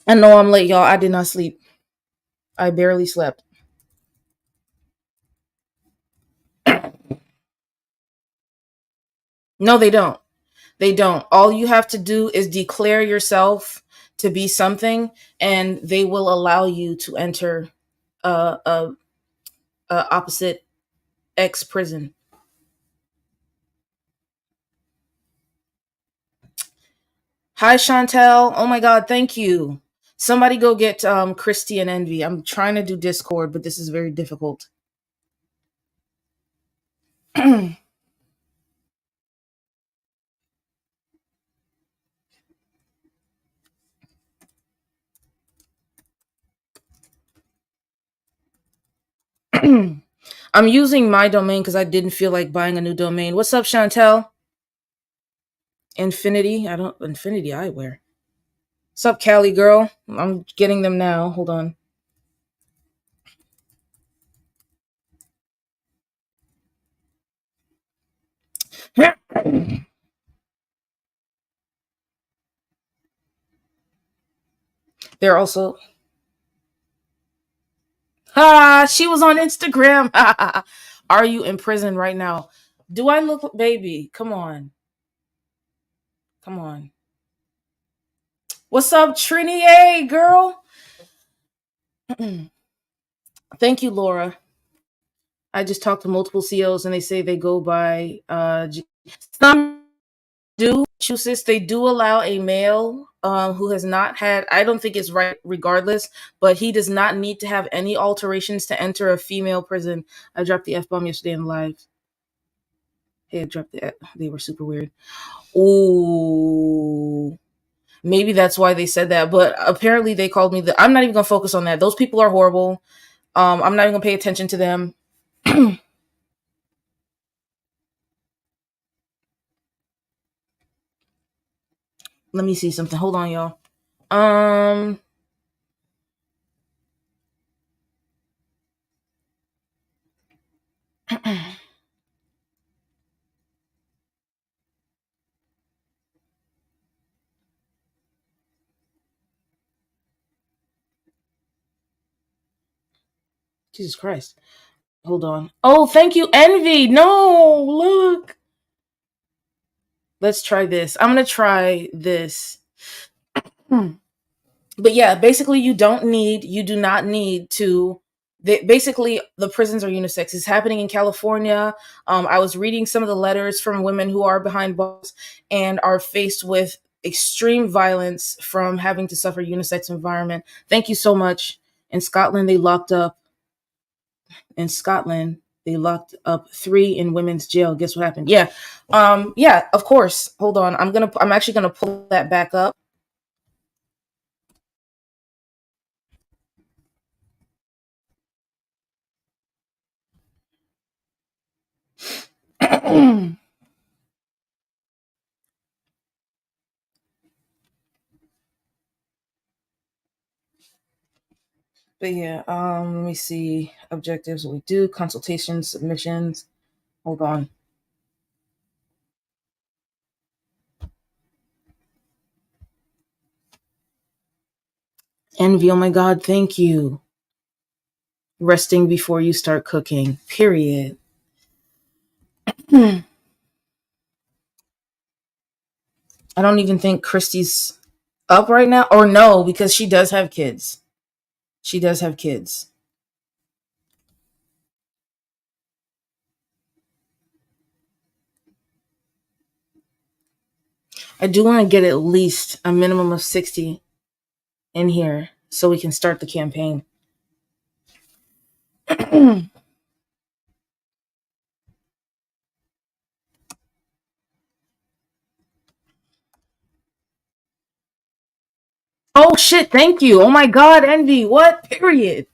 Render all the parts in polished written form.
I know I'm late, y'all. I did not sleep. I barely slept. No, they don't. They don't. All you have to do is declare yourself to be something, and they will allow you to enter a opposite X prison. Hi, Chantel. Oh my God, thank you. Somebody go get Christy and Envy. I'm trying to do Discord, but this is very difficult. I'm using my domain because I didn't feel like buying a new domain. What's up, Chantel? Infinity. I don't Infinity Eyewear. What's up, Cali girl? I'm getting them now. Hold on. They're also. Ah, she was on Instagram. Are you in prison right now? Do I look, baby? Come on, come on. What's up, Trini? Hey, girl. Thank you, Laura. I just talked to multiple CEOs and they say they go by some do Massachusetts. They do allow a male who has not had. I don't think it's right, regardless, but he does not need to have any alterations to enter a female prison. I dropped the F bomb yesterday in live. Hey, I dropped the. They were super weird. Ooh. Maybe that's why they said that, but apparently they called me the. I'm not even gonna focus on that. Those people are horrible. I'm not even gonna pay attention to them. Let me see something. Hold on, y'all. Um, Jesus Christ. Hold on. Oh, thank you, Envy. No, look. Let's try this. I'm gonna try this. Hmm. But yeah, basically, you do not need to. Basically, the prisons are unisex. It's happening in California. I was reading some of the letters from women who are behind bars and are faced with extreme violence from having to suffer unisex environment. Thank you so much. In Scotland, they locked up 3 in women's jail. Guess what happened? Yeah. Yeah, of course. Hold on. I'm actually gonna pull that back up. But yeah, let me see. Objectives, what we do, consultations, submissions. Hold on. Envy, oh my god, thank you. Resting before you start cooking. Period. I don't even think Christy's up right now. Or no, because she does have kids. She does have kids. I do want to get at least a minimum of 60 in here so we can start the campaign. Oh shit, thank you. Oh my god, Envy. What? Period.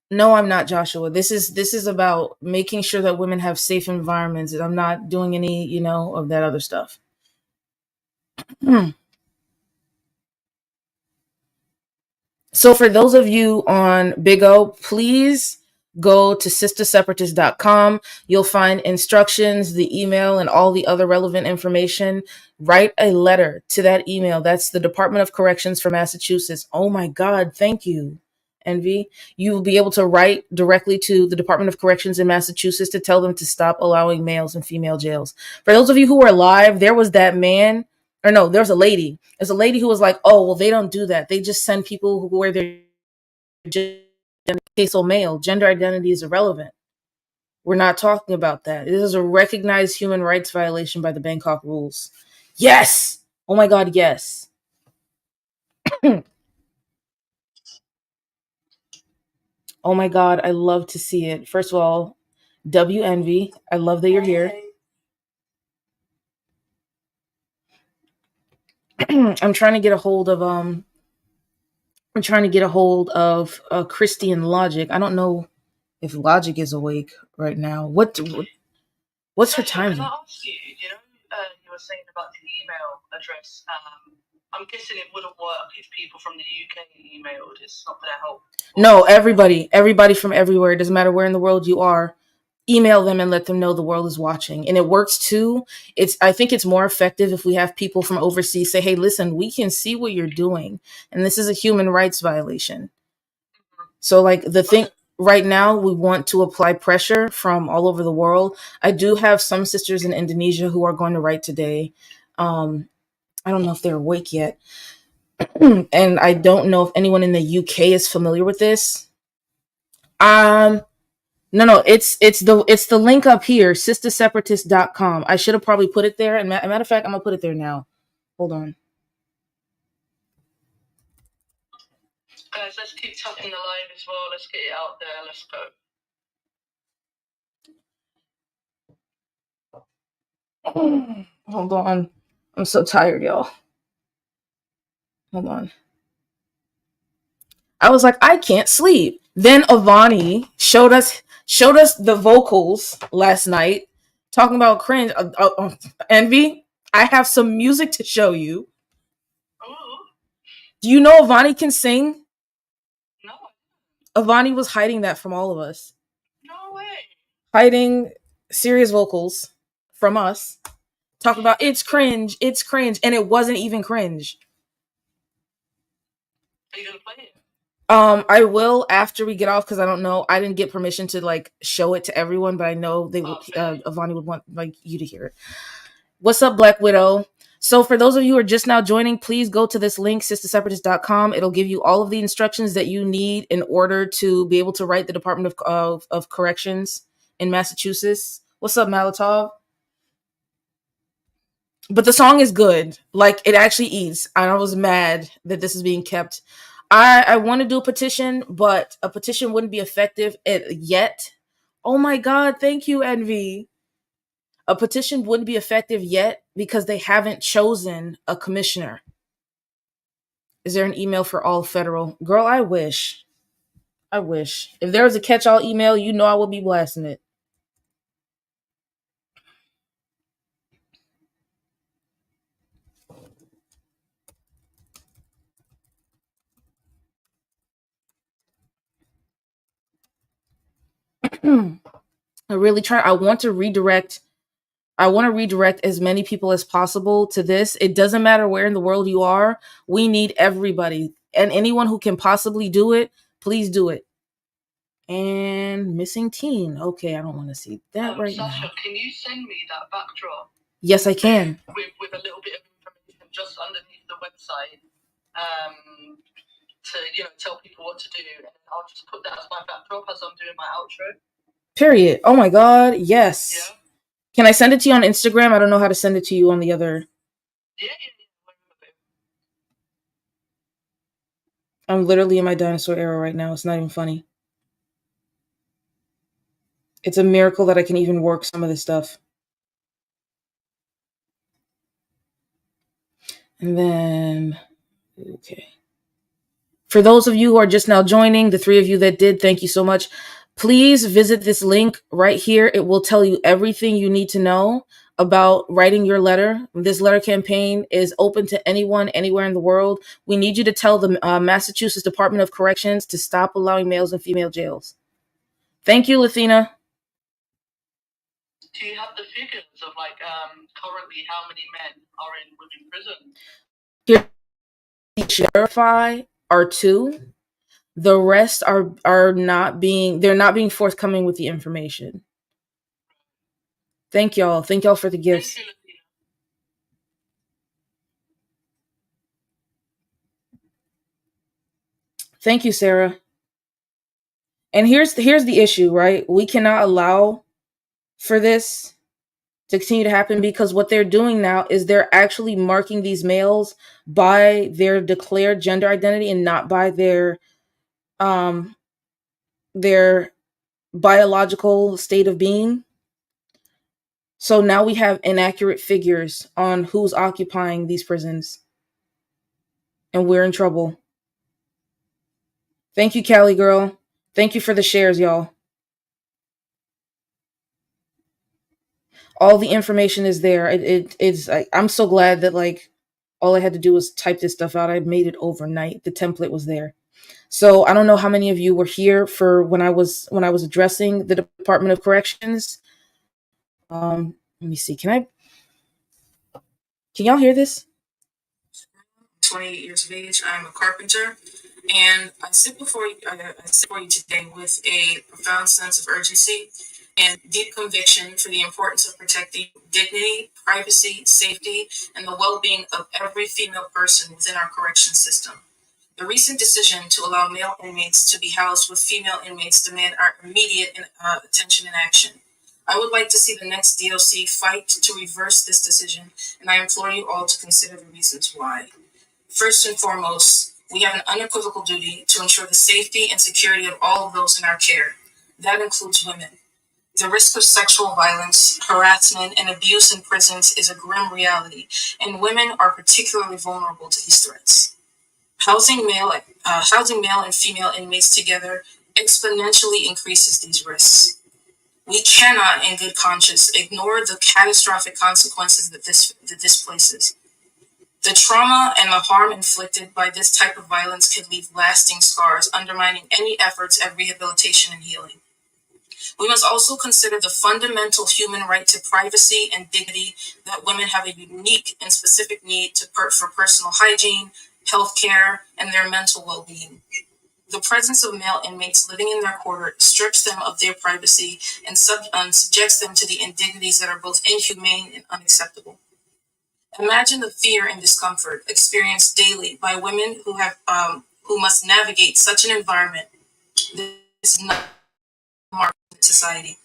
No, I'm not, Joshua. This is about making sure that women have safe environments, and I'm not doing any, of that other stuff. So for those of you on Big O, please go to sisterseparatist.com. You'll find instructions, the email, and all the other relevant information. Write a letter to that email. That's the Department of Corrections for Massachusetts. Oh my God, thank you, Envy. You will be able to write directly to the Department of Corrections in Massachusetts to tell them to stop allowing males in female jails. For those of you who are live, there was that man, or no, there's a lady. There's a lady who was like, oh, well, they don't do that. They just send people who wear their so male. Gender identity is irrelevant. We're not talking about that. This is a recognized human rights violation by the Bangkok rules. Yes! Oh my God, yes. Oh my God, I love to see it. First of all, W Envy, I love that you're here. I'm trying to get a hold of Christian Logic. I don't know if Logic is awake right now. What's her time? Can I ask you, you were saying about the email address. I'm guessing it wouldn't work if people from the UK emailed. It's not going to help. No, everybody from everywhere. It doesn't matter where in the world you are. Email them and let them know the world is watching. And it works too. I think it's more effective if we have people from overseas say, hey, listen, we can see what you're doing. And this is a human rights violation. So like the thing right now, we want to apply pressure from all over the world. I do have some sisters in Indonesia who are going to write today. I don't know if they're awake yet. And I don't know if anyone in the UK is familiar with this. No, it's the link up here, sisterseparatist.com. I should have probably put it there. And matter of fact, I'm gonna put it there now. Hold on. Guys, let's keep tapping the live as well. Let's get it out there. Let's go. Hold on. I'm so tired, y'all. Hold on. I was like, I can't sleep. Then Avani showed us the vocals last night, talking about cringe. Envy, I have some music to show you. Ooh. Do you know Avani can sing? No. Avani was hiding that from all of us. No way. Hiding serious vocals from us. Talking about it's cringe, and it wasn't even cringe. Are you gonna play it? I will after we get off because I don't know. I didn't get permission to like show it to everyone, but I know they would. Avani would want like you to hear it. What's up, Black Widow? So for those of you who are just now joining, please go to this link, sisterseparatist.com. It'll give you all of the instructions that you need in order to be able to write the Department of Corrections in Massachusetts. What's up, Malatov? But the song is good. Like, it actually eats. I was mad that this is being kept. I want to do a petition, but a petition wouldn't be effective yet. Oh my God, thank you, Envy. A petition wouldn't be effective yet because they haven't chosen a commissioner. Is there an email for all federal? Girl, I wish. If there was a catch-all email, you know I would be blasting it. I really try. I want to redirect as many people as possible to this. It doesn't matter where in the world you are. We need everybody. And anyone who can possibly do it, please do it. And missing teen. Okay, I don't want to see that right Sasha, now. Can you send me that backdrop? Yes, I can. With a little bit of information just underneath the website to tell people what to do. And I'll just put that as my backdrop as I'm doing my outro. Period. Oh my God. Yes. Yeah. Can I send it to you on Instagram? I don't know how to send it to you on the other. Yeah. I'm literally in my dinosaur era right now. It's not even funny. It's a miracle that I can even work some of this stuff. And then, okay. For those of you who are just now joining, the three of you that did, thank you so much. Please visit this link right here. It will tell you everything you need to know about writing your letter. This letter campaign is open to anyone, anywhere in the world. We need you to tell the Massachusetts Department of Corrections to stop allowing males in female jails. Thank you, Lathina. Do you have the figures of like currently how many men are in women prison? Here, verify are 2. The rest are not being, they're not being forthcoming with the information. Thank y'all. Thank y'all for the gifts. Thank you, Lathina. Thank you, Sarah. And here's the issue, right? We cannot allow for this to continue to happen, because what they're doing now is they're actually marking these males by their declared gender identity and not by their biological state of being. So now we have inaccurate figures on who's occupying these prisons, and we're in trouble. Thank you, Callie girl. Thank you for the shares, y'all. All the information is there. It's I'm so glad that like all I had to do was type this stuff out. I made it overnight. The template was there. So I don't know how many of you were here for when I was addressing the Department of Corrections. Let me see. Can y'all hear this? 28 years of age. I'm a carpenter, and I sit before you today with a profound sense of urgency and deep conviction for the importance of protecting dignity, privacy, safety, and the well-being of every female person within our correction system. The recent decision to allow male inmates to be housed with female inmates demand our immediate attention and action. I would like to see the next DOC fight to reverse this decision, and I implore you all to consider the reasons why. First and foremost, we have an unequivocal duty to ensure the safety and security of all of those in our care. That includes women. The risk of sexual violence, harassment, and abuse in prisons is a grim reality, and women are particularly vulnerable to these threats. Housing male and female inmates together exponentially increases these risks. We cannot, in good conscience, ignore the catastrophic consequences that this places. The trauma and the harm inflicted by this type of violence can leave lasting scars, undermining any efforts at rehabilitation and healing. We must also consider the fundamental human right to privacy and dignity that women have a unique and specific need for personal hygiene, health care, and their mental well-being. The presence of male inmates living in their quarter strips them of their privacy and subjects them to the indignities that are both inhumane and unacceptable. Imagine the fear and discomfort experienced daily by women who must navigate such an environment. This is not marked in society.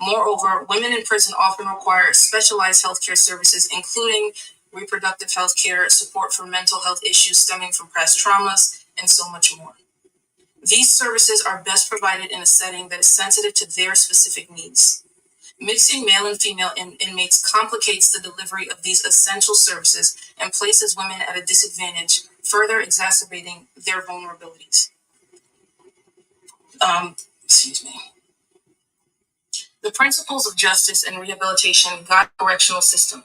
Moreover, women in prison often require specialized healthcare services, including reproductive health care, support for mental health issues stemming from past traumas, and so much more. These services are best provided in a setting that is sensitive to their specific needs. Mixing male and female inmates complicates the delivery of these essential services and places women at a disadvantage, further exacerbating their vulnerabilities. The principles of justice and rehabilitation guide the correctional system.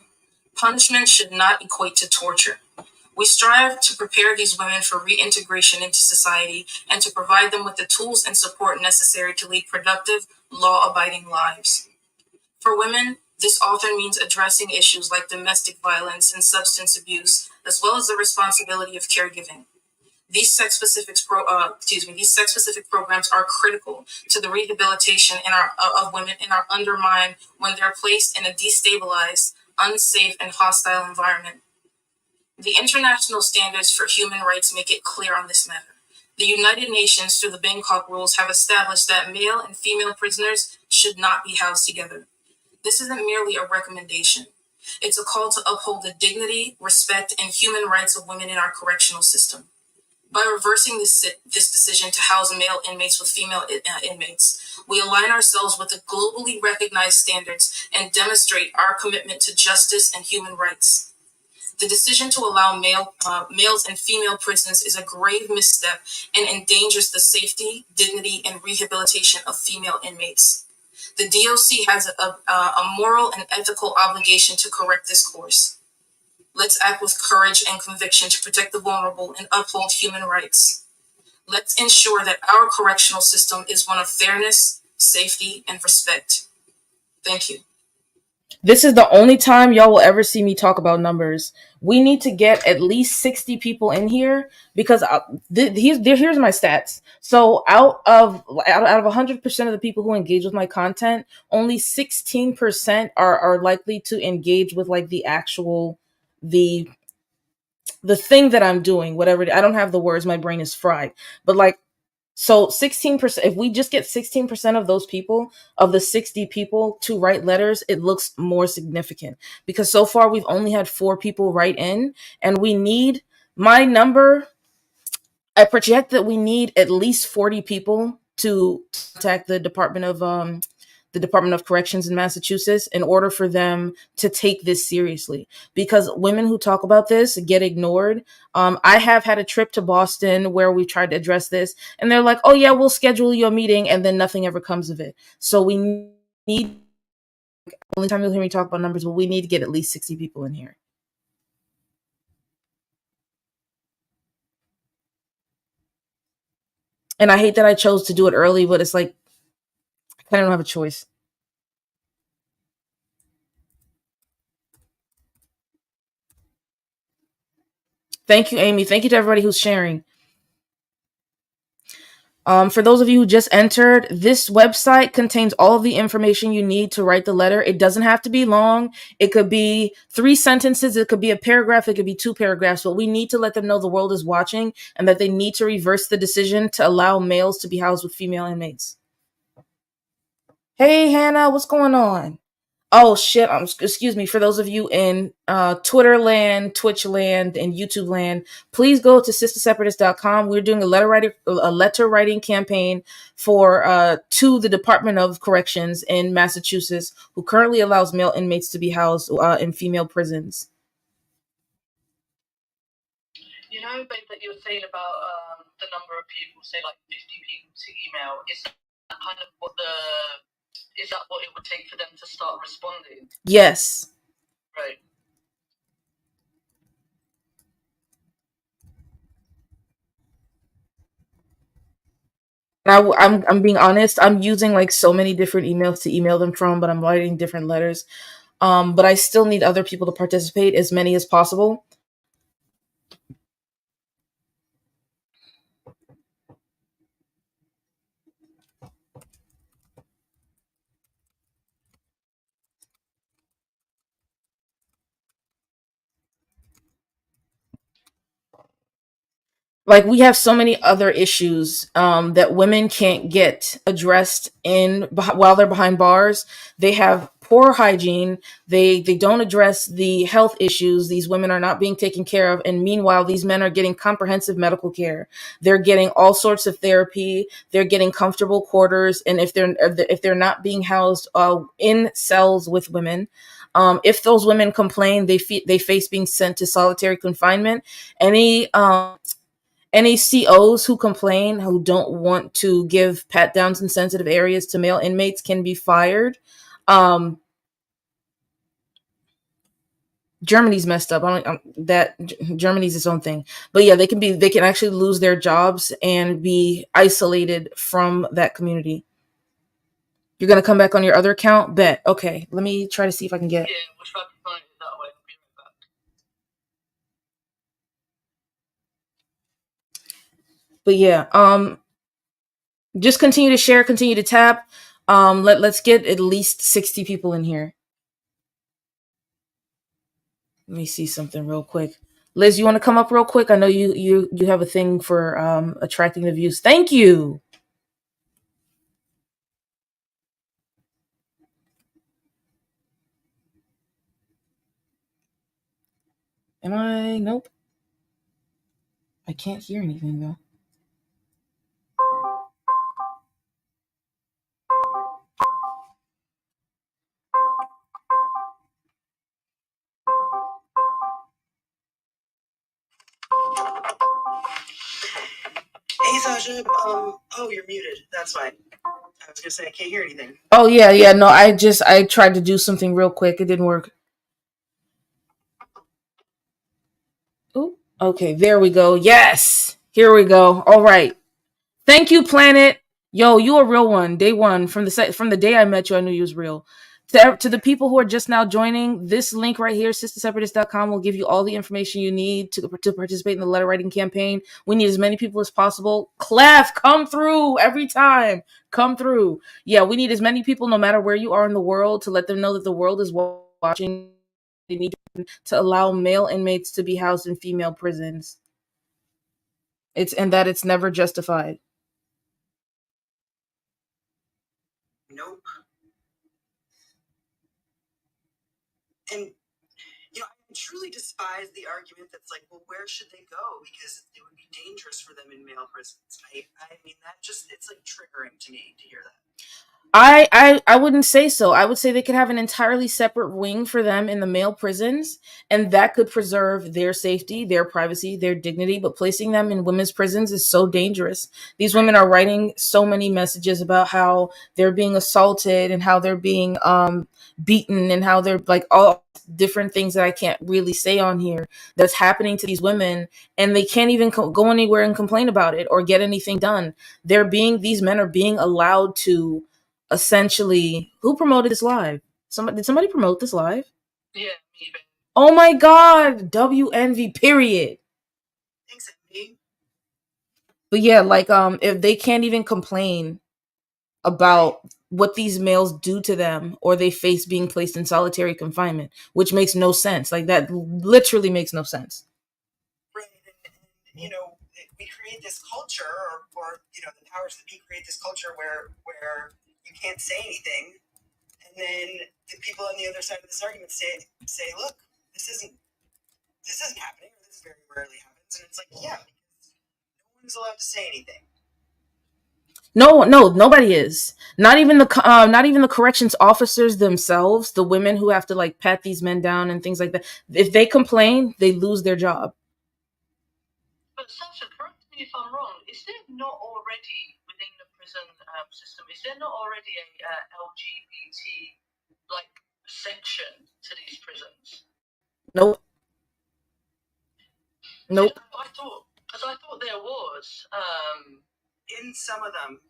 Punishment should not equate to torture. We strive to prepare these women for reintegration into society and to provide them with the tools and support necessary to lead productive, law-abiding lives. For women, this often means addressing issues like domestic violence and substance abuse, as well as the responsibility of caregiving. These sex-specific programs are critical to the rehabilitation of women and are undermined when they're placed in a destabilized, unsafe, and hostile environment. The international standards for human rights make it clear on this matter. The United Nations, through the Bangkok Rules, have established that male and female prisoners should not be housed together. This isn't merely a recommendation. It's a call to uphold the dignity, respect, and human rights of women in our correctional system. By reversing this decision to house male inmates with female inmates, we align ourselves with the globally recognized standards and demonstrate our commitment to justice and human rights. The decision to allow males and female prisoners is a grave misstep and endangers the safety, dignity, and rehabilitation of female inmates. The DOC has a moral and ethical obligation to correct this course. Let's act with courage and conviction to protect the vulnerable and uphold human rights. Let's ensure that our correctional system is one of fairness, safety, and respect. Thank you. This is the only time y'all will ever see me talk about numbers. We need to get at least 60 people in here because here's my stats. So out of 100% of the people who engage with my content, only 16% are likely to engage with like the actual the the thing that I'm doing, whatever. I don't have the words, my brain is fried. But like, so 16%, if we just get 16% of those people, of the 60 people to write letters, it looks more significant. Because so far we've only had 4 people write in, and we need my number. I project that we need at least 40 people to contact the Department of Corrections in Massachusetts in order for them to take this seriously. Because women who talk about this get ignored. I have had a trip to Boston where we tried to address this, and they're like, "Oh yeah, we'll schedule you a meeting," and then nothing ever comes of it. So we need. Only time you'll hear me talk about numbers, but we need to get at least 60 people in here. And I hate that I chose to do it early, but it's like I kind of don't have a choice. Thank you, Amy. Thank you to everybody who's sharing. For those of you who just entered, this website contains all of the information you need to write the letter. It doesn't have to be long. It could be 3 sentences. It could be a paragraph. It could be 2 paragraphs. But we need to let them know the world is watching and that they need to reverse the decision to allow males to be housed with female inmates. Hey, Hannah, what's going on? Oh shit! Excuse me. For those of you in Twitter land, Twitch land, and YouTube land, please go to sisterseparatist.com. We're doing a letter writing campaign for to the Department of Corrections in Massachusetts, who currently allows male inmates to be housed in female prisons. You know, babe, that you were saying about the number of people, say like 50 people to email. Is that kind of what is that what it would take for them to start responding? Yes. Right. I'm being honest. I'm using like so many different emails to email them from, but I'm writing different letters. But I still need other people to participate, as many as possible. Like, we have so many other issues that women can't get addressed while they're behind bars. They have poor hygiene. They don't address the health issues. These women are not being taken care of, and meanwhile these men are getting comprehensive medical care. They're getting all sorts of therapy. They're getting comfortable quarters, and if they're not being housed in cells with women, if those women complain, they face being sent to solitary confinement. Any COs who complain, who don't want to give pat downs in sensitive areas to male inmates, can be fired. Germany's messed up. Germany's its own thing, but yeah, they can actually lose their jobs and be isolated from that community. You're gonna come back on your other account? Bet. Okay, let me try to see if I can get. Yeah, we'll try to find it that way. I'll be right back. But yeah, just continue to share, continue to tap. Let's get at least 60 people in here. Let me see something real quick. Liz, you want to come up real quick? I know you have a thing for attracting the views. Thank you. Am I? Nope. I can't hear anything though. Hey, Sasha. Oh, you're muted. That's fine. I was gonna say I can't hear anything. Oh yeah. No, I tried to do something real quick. It didn't work. Ooh. Okay, there we go. Yes. Here we go. All right. Thank you, Planet. Yo, you a real one. Day one. From the day I met you, I knew you was real. To the people who are just now joining, this link right here, sisterseparatist.com, will give you all the information you need to participate in the letter writing campaign. We need as many people as possible. Clef, come through every time. Come through. Yeah, we need as many people, no matter where you are in the world, to let them know that the world is watching. They need to allow male inmates to be housed in female prisons. It's never justified. Nope. And I truly despise the argument that's like, well, where should they go? Because it would be dangerous for them in male prisons. I mean, it's like triggering to me to hear that. I wouldn't say so. I would say they could have an entirely separate wing for them in the male prisons, and that could preserve their safety, their privacy, their dignity. But placing them in women's prisons is so dangerous. These women are writing so many messages about how they're being assaulted and how they're being beaten and how they're like all different things that I can't really say on here that's happening to these women, and they can't even go anywhere and complain about it or get anything done. These men are being allowed to essentially, who promoted this live? Did somebody promote this live? Yeah, me. Oh my god, WNV period. Thanks, MV. But yeah, like if they can't even complain about what these males do to them, or they face being placed in solitary confinement, which makes no sense. Like that literally makes no sense. Right, and we create this culture, or the powers that be create this culture where you can't say anything, and then the people on the other side of this argument say, look, this isn't happening, or this very rarely happens, and it's like, yeah, because no one's allowed to say anything. No, nobody is. Not even the corrections officers themselves, the women who have to like pat these men down and things like that. If they complain, they lose their job. But Sasha, correct me if I'm wrong. Is there not already within the prison system? Is there not already a LGBT like section to these prisons? Nope. I thought there was. In some of them,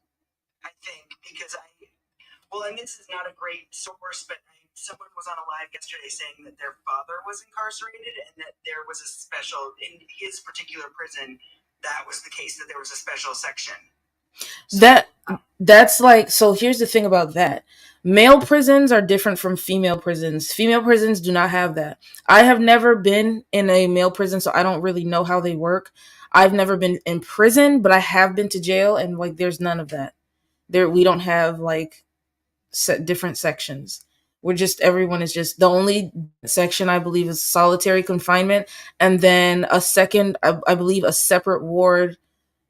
I think, because and this is not a great source, but someone was on a live yesterday saying that their father was incarcerated and that there was a special, in his particular prison, that was the case, that there was a special section. That's like, so here's the thing about that. Male prisons are different from female prisons. Female prisons do not have that. I have never been in a male prison, so I don't really know how they work. I've never been in prison, but I have been to jail, and like there's none of that. We don't have like different sections. Everyone is just, the only section I believe is solitary confinement, and then a second, I believe a separate ward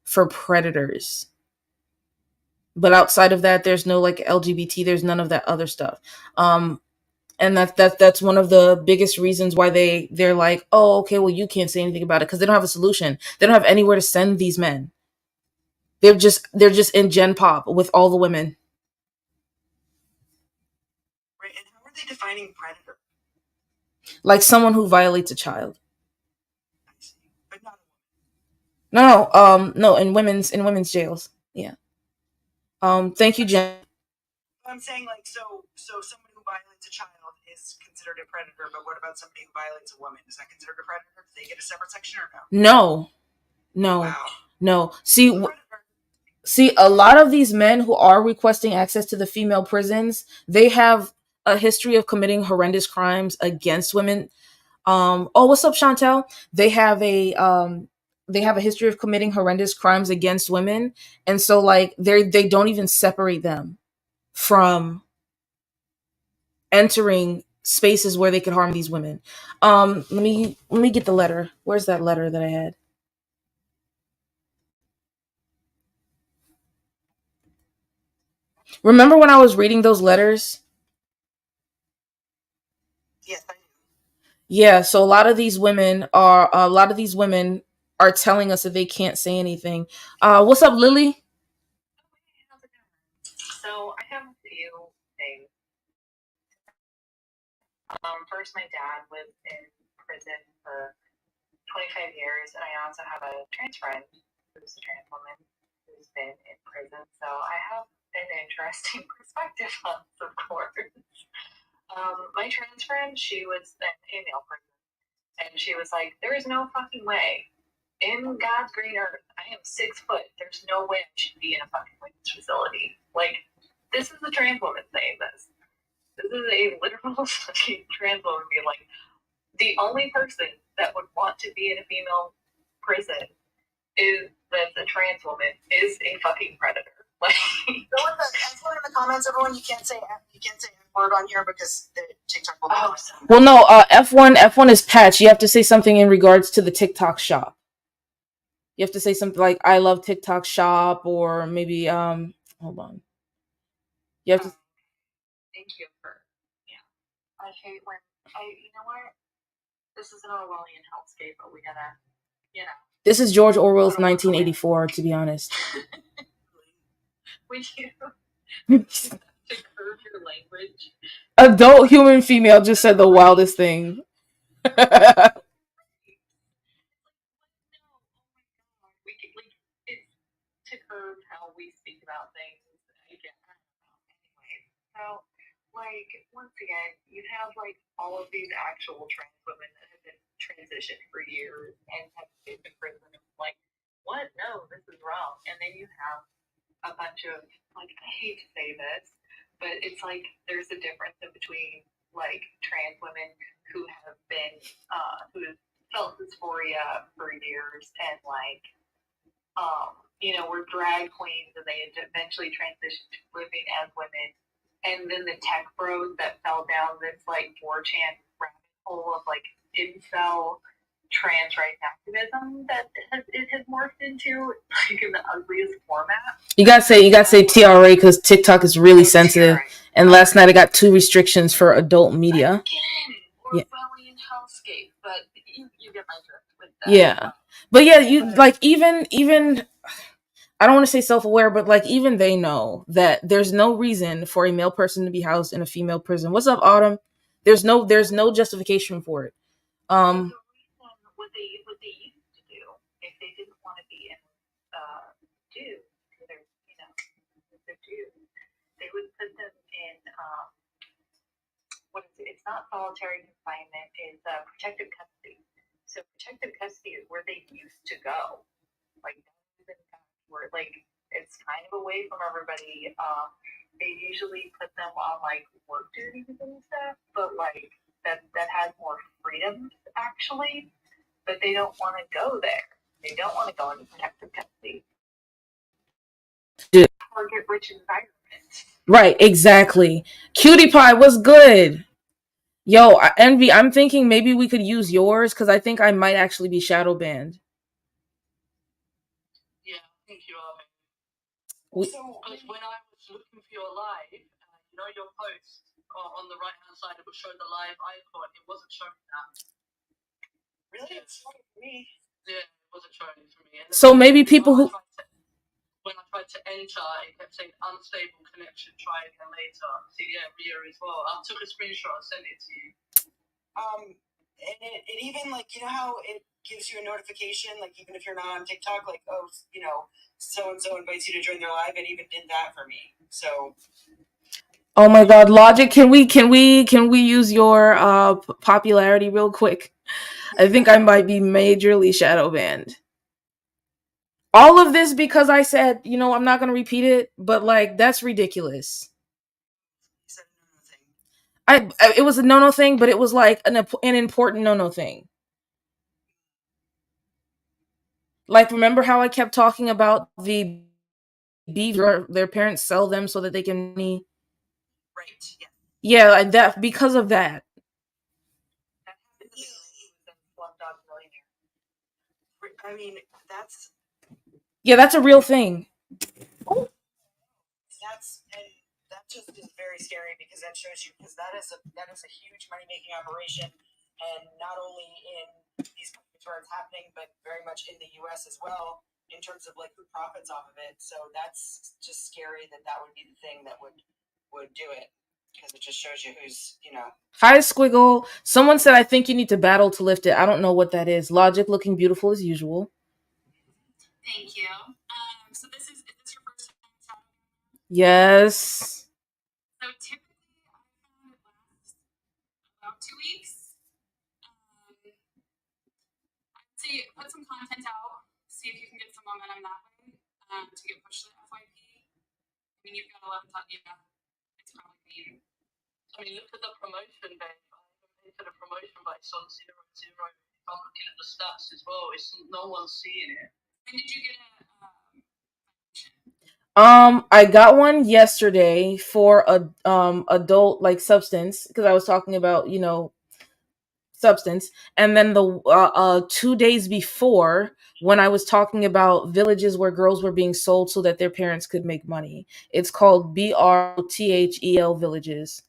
for predators. But outside of that, there's no like LGBT, there's none of that other stuff. And that's one of the biggest reasons why they're like, oh, okay, well, you can't say anything about it, because they don't have a solution. They don't have anywhere to send these men. They're just in Gen Pop with all the women. Right, and how are they defining predator? Like someone who violates a child. I see. But not a woman. No, in women's jails. Yeah. Thank you, Jen. I'm saying, like, so someone who violates a child is considered a predator, but what about somebody who violates a woman? Is that considered a predator? Do they get a separate section or no? No. Wow. No. See, a lot of these men who are requesting access to the female prisons, they have a history of committing horrendous crimes against women. Oh, what's up, Chantel? They have a history of committing horrendous crimes against women, and so like they don't even separate them from entering spaces where they could harm these women. Let me get the letter. Where's that letter that I had? Remember when I was reading those letters? Yes, I do. Yeah, so a lot of these women are telling us that they can't say anything. What's up, Lily? So I have a few things. First, my dad lived in prison for 25 years, and I also have a trans friend who's a trans woman who who's been in prison, so I have an interesting perspective on this, of course. My trans friend, she was in a male prison, and she was like, there is no fucking way. In God's green earth, I am 6 foot. There's no way I should be in a fucking women's facility. Like, this is a trans woman saying this. This is a literal fucking trans woman being like, the only person that would want to be in a female prison is that's a trans woman is a fucking predator. Like, Go with the F1 in the comments, everyone. You can't say F-word on here because the TikTok will. oh, Well, no, F1 is patch. You have to say something in regards to the TikTok shop. You have to say something like "I love TikTok shop" or maybe hold on. You have to. thank you for, yeah. I hate when, you know what? This is an Orwellian hellscape, but we gotta, you know. This is George Orwell's 1984. To be honest. Would you to curb your language? Adult human female just said the wildest thing. We can, like, it's to curb how we speak about things. Again, I don't know. Anyway, so, like, once again, you have, like, all of these actual trans women that have been transitioned for years and have been in prison and like, what? No, this is wrong. And then you have a bunch of, like, I hate to say this, but it's like there's a difference in between, like, trans women who have been, who have felt dysphoria for years and, like, you know, were drag queens and they eventually transitioned to living as women. And then the tech bros that fell down this, like, 4chan rabbit hole of, like, incel trans rights activism that it has morphed into, like, in the ugliest format. You gotta say TRA because TikTok is really sensitive. And last night I got 2 restrictions for adult media. Again, Orwellian hellscape, but you get my drift with that. Yeah, but yeah, you like even I don't want to say self-aware, but like even they know that there's no reason for a male person to be housed in a female prison. What's up, Autumn? There's no justification for it. The reason what they used to do if they didn't want to be in dudes, because they're, you know, they're dudes, they would put them in what is it? It's not solitary confinement. It's protective custody. So protective custody is where they used to go. Like, where, like, it's kind of away from everybody. They usually put them on, like, work duties and stuff, but, like, that has more freedoms actually. But they don't want to go there. They don't want to go into protective custody. Yeah. Target rich environment. Right, exactly. Cutie Pie was good. Yo, Envy, I'm thinking maybe we could use yours because I think I might actually be shadow banned. Yeah, I think you are. We- Because when I was looking for your live, you know your post on the right hand side, it would show the live icon. It wasn't showing that. Really? It's showing for me. Yeah, it wasn't showing it for me. And So maybe people who when I tried to enter, it kept saying unstable connection, try again later. So yeah, Ria as well. I took a screenshot and sent it to you. And it even, like, you know how it gives you a notification, like, even if you're not on TikTok, like, oh, you know, so-and-so invites you to join their live, it even did that for me. So. Oh my God, Logic, can we use your popularity real quick? I think I might be majorly shadow banned. All of this because I said, you know, I'm not going to repeat it, but like that's ridiculous. It was a no-no thing, but it was like an important no-no thing. Like, remember how I kept talking about the beef their parents sell them so that they can money? Right. Yeah, like that because of that. I mean, that's. Yeah, that's a real thing. That just is very scary because that shows you, because that is a huge money making operation, and not only in these countries where it's happening, but very much in the U.S. as well, in terms of like who profits off of it. So that's just scary that would be the thing that would do it, because it just shows you who's, you know. Hi, Squiggle. Someone said I think you need to battle to lift it. I don't know what that is. Logic looking beautiful as usual. Thank you. So this is Yes. So typically, I found it lasts about 2 weeks. I'd say put some content out, see if you can get some momentum that way to get pushed to the FYP. I mean, you've got 11 times, yeah, it's probably me. I mean, look at the promotion, babe. I haven't paid for the promotion, but it's on 0, 0. If I'm looking at the stats as well, it's no one's seeing it. When did you get a I got one yesterday for a adult like substance because I was talking about, you know, substance, and then the 2 days before when I was talking about villages where girls were being sold so that their parents could make money. It's called BRTHEL villages.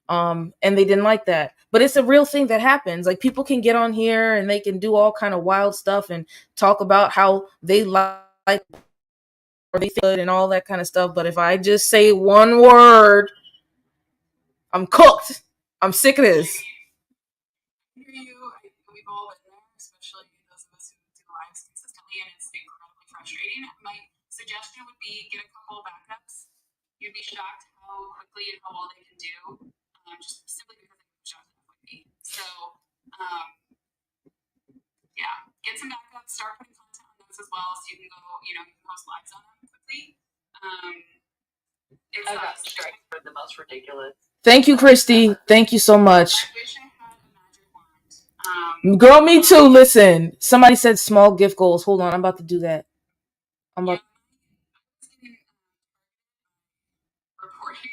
And they didn't like that, but it's a real thing that happens. Like, people can get on here and they can do all kind of wild stuff and talk about how they like or they feel it and all that kind of stuff, but if I just say one word, I'm cooked. I'm sick of this. I hear you. We've all been there, especially those of us who do lives consistently, and it's incredibly frustrating. My suggestion would be get a couple backups. You'd be shocked how quickly and how well they can do, just simply because they can push out the FYP. So, yeah, get some backups. Start putting content on those as well, so you can go, you can post lives on them quickly. It's I got straight for them. That's ridiculous. Thank you, Christy. Thank you so much. I wish I had a magic wand. Girl, me too. Listen, somebody said small gift goals. Hold on, I'm about to do that. Recording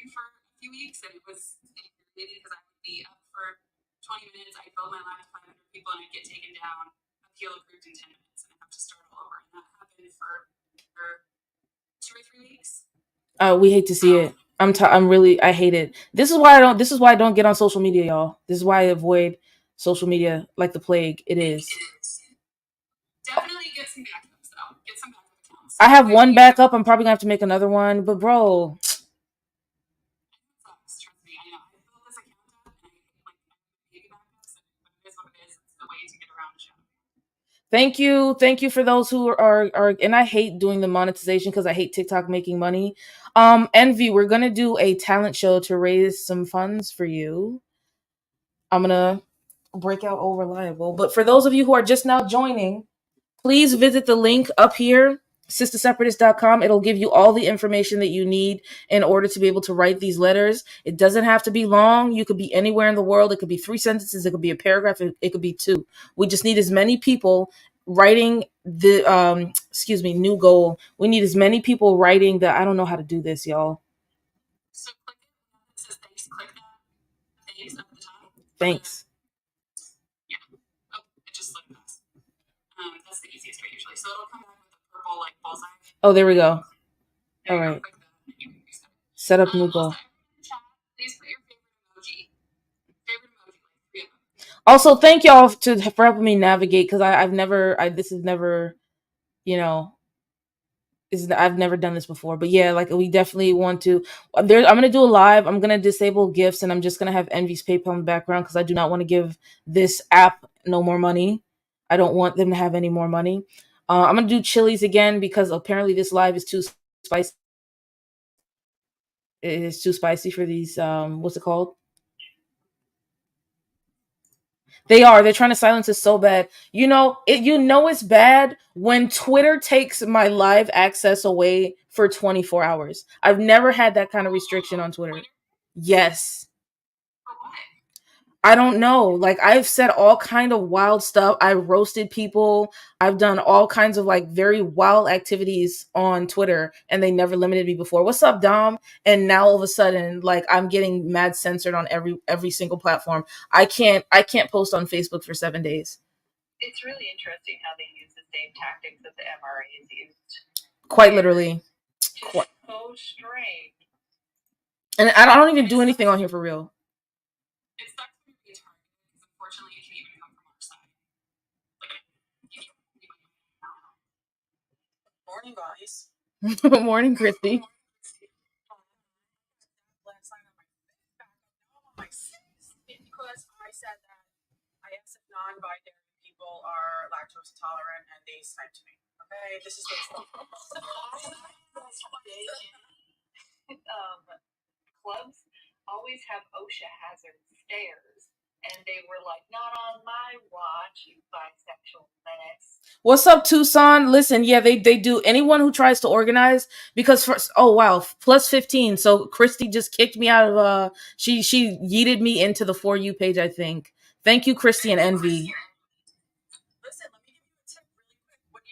for a few weeks, and it was infuriating because I would be up for 20 minutes, I'd build my live to 500 people, and I'd get taken down, appeal approved in 10 minutes, and I'd have to start all over. And that happened for 2 or 3 weeks. We hate to see it. I hate it. This is why I don't get on social media, y'all. This is why I avoid social media like the plague. It is. Definitely get some backups, though. Get some backup accounts. I have one backup. I'm probably gonna have to make another one, but bro. Trust me, I know. I built this account up, and I baby backups, but it is what it is. It's the way to get around the show. Thank you for those who are and I hate doing the monetization because I hate TikTok making money. Envy, we're gonna do a talent show to raise some funds for you. I'm gonna break out all reliable. But for those of you who are just now joining, please visit the link up here, sisterseparatist.com. It'll give you all the information that you need in order to be able to write these letters. It doesn't have to be long. You could be anywhere in the world. It could be 3 sentences. It could be a paragraph. It could be 2. We just need as many people writing the new goal. We need as many people writing the, I don't know how to do this, y'all. So click it. It says thanks. Click that. Thanks at the top. Thanks. Yeah. Oh, it just slipped past. That's the easiest way usually. So it'll come back with a purple like bullseye. Oh, there we go. There all you right. go. Click that, and you can reset it. Set up new goal. Also, everyone in the chat, please put your favorite emoji. Like 3 of them. Also, thank y'all for helping me navigate, because I've never done this before. But yeah, like, we definitely want to. I'm gonna do a live. I'm gonna disable gifts, and I'm just gonna have Envy's PayPal in the background because I do not want to give this app no more money. I don't want them to have any more money. I'm gonna do Chili's again because apparently this live is too spicy. It is too spicy for these. What's it called? They're trying to silence us so bad. It's bad when Twitter takes my live access away for 24 hours. I've never had that kind of restriction on Twitter. Yes. I don't know. Like, I've said all kind of wild stuff. I roasted people. I've done all kinds of like very wild activities on Twitter, and they never limited me before. What's up, Dom? And now all of a sudden, like, I'm getting mad censored on every single platform. I can't post on Facebook for 7 days. It's really interesting how they use the same tactics that the MRA is used. Quite literally. Just so strange. And I don't even do anything on here for real. It sucks when you're being targeted because unfortunately it can even come from our side. Morning, guys. Morning, Christy. Because I said that I asked if non-binary people are lactose intolerant, and they sniped me. Okay, this is what's clubs always have OSHA hazard stairs, and they were like, "Not on my watch, you bisexual menace." What's up, Tucson? Listen, yeah, they do. Anyone who tries to organize, because first, oh wow, plus 15. So Christy just kicked me out of she yeeted me into the For You page, I think. Thank you, Christy and Envy. Listen, let me give you a tip really quick. What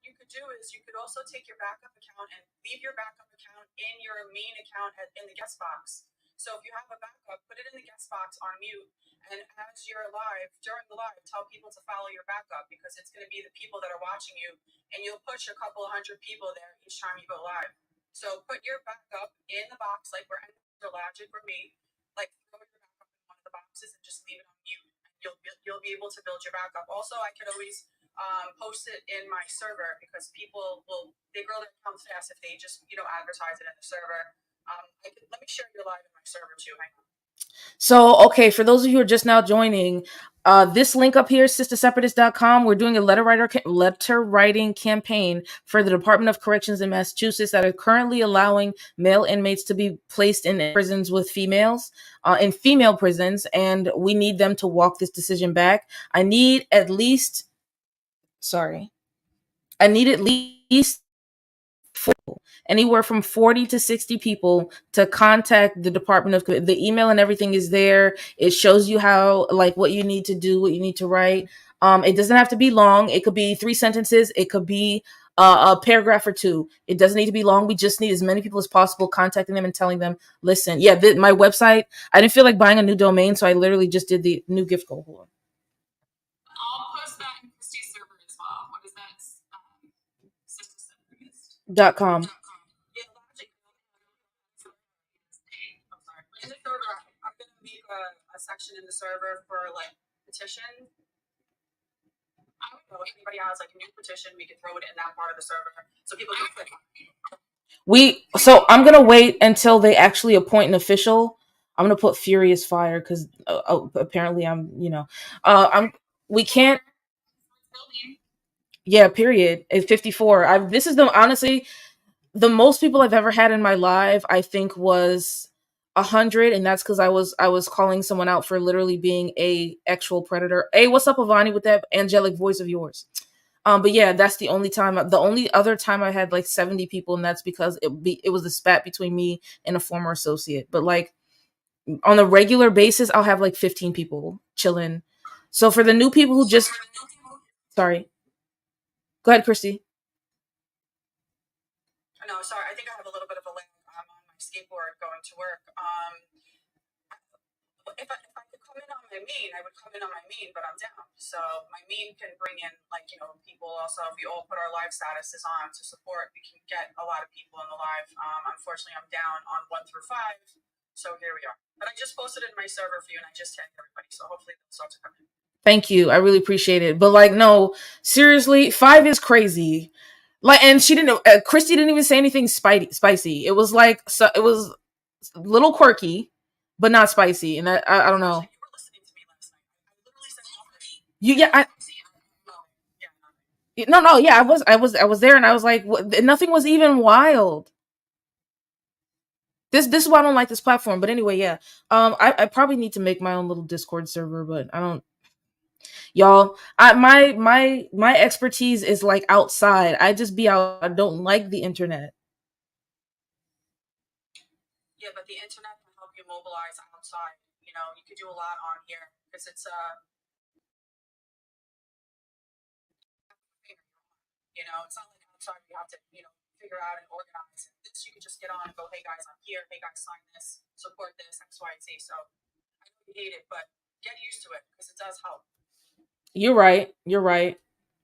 you could do is you could also take your backup account and leave your backup account in your main account in the guest box. So if you have a backup, put it in the guest box on mute, and as you're live, during the live, tell people to follow your backup, because it's going to be the people that are watching you, and you'll push a couple of hundred people there each time you go live. So put your backup in the box, like we're Ender Logic or me, like throw your backup in one of the boxes and just leave it on mute. You'll be able to build your backup. Also, I could always post it in my server, because people they grow their accounts fast if they just advertise it in the server. Let me share your live in my server too. Hang on. So, okay, for those of you who are just now joining, this link up here, sisterseparatist.com, we're doing a letter writing campaign for the Department of Corrections in Massachusetts that are currently allowing male inmates to be placed in prisons with females, in female prisons, and we need them to walk this decision back. I need at least anywhere from 40 to 60 people to contact the Department of, the email and everything is there. It shows you how, like, what you need to do, what you need to write. It doesn't have to be long. It could be 3 sentences. It could be a paragraph or 2. It doesn't need to be long. We just need as many people as possible contacting them and telling them, listen, yeah, my website, I didn't feel like buying a new domain, so I literally just did the new gift goal. Hold on. I'll post that in Christy's server as well. What is that? .com. In the server, I'm going to make a section in the server for like petition. I don't know if anybody has like a new petition, we can throw it in that part of the server so people can click. So I'm gonna wait until they actually appoint an official. I'm gonna put Furious Fire because apparently we can't. Yeah, period. It's 54. This is honestly the most people I've ever had in my live. I think was 100, and that's because I was calling someone out for literally being a actual predator. Hey, what's up, Avani, with that angelic voice of yours? But yeah, that's the only time. The only other time I had like 70 people, and that's because it was a spat between me and a former associate. But like on a regular basis, I'll have like 15 people chilling. So for the new people who just, sorry, go ahead, Christy. No, sorry, I think I have a little bit of a lag. I'm on my skateboard going to work. If I could come in on my main, I would come in on my main, but I'm down. So my main can bring in people also. If we all put our live statuses on to support, we can get a lot of people in the live. Unfortunately, I'm down on 1 through 5. So here we are. But I just posted it in my server for you, and I just tagged everybody. So hopefully they'll start to come in. Thank you. I really appreciate it. But like, no, seriously, 5 is crazy. Like, and she didn't. Christy didn't even say anything spicy. It was like, so it was a little quirky, but not spicy. And I don't know. You were listening to me last night. I literally said I was there, and I was like, nothing was even wild. This is why I don't like this platform. But anyway, yeah. I probably need to make my own little Discord server, but I don't. Y'all, my expertise is like outside. I just be out. I don't like the internet. Yeah, but the internet can help you mobilize outside. You could do a lot on here because it's it's not like outside you have to figure out and organize. This you could just get on and go, hey guys, I'm here. Hey guys, sign this, support this, X, Y, and Z. So I know you hate it, but get used to it because it does help. You're right.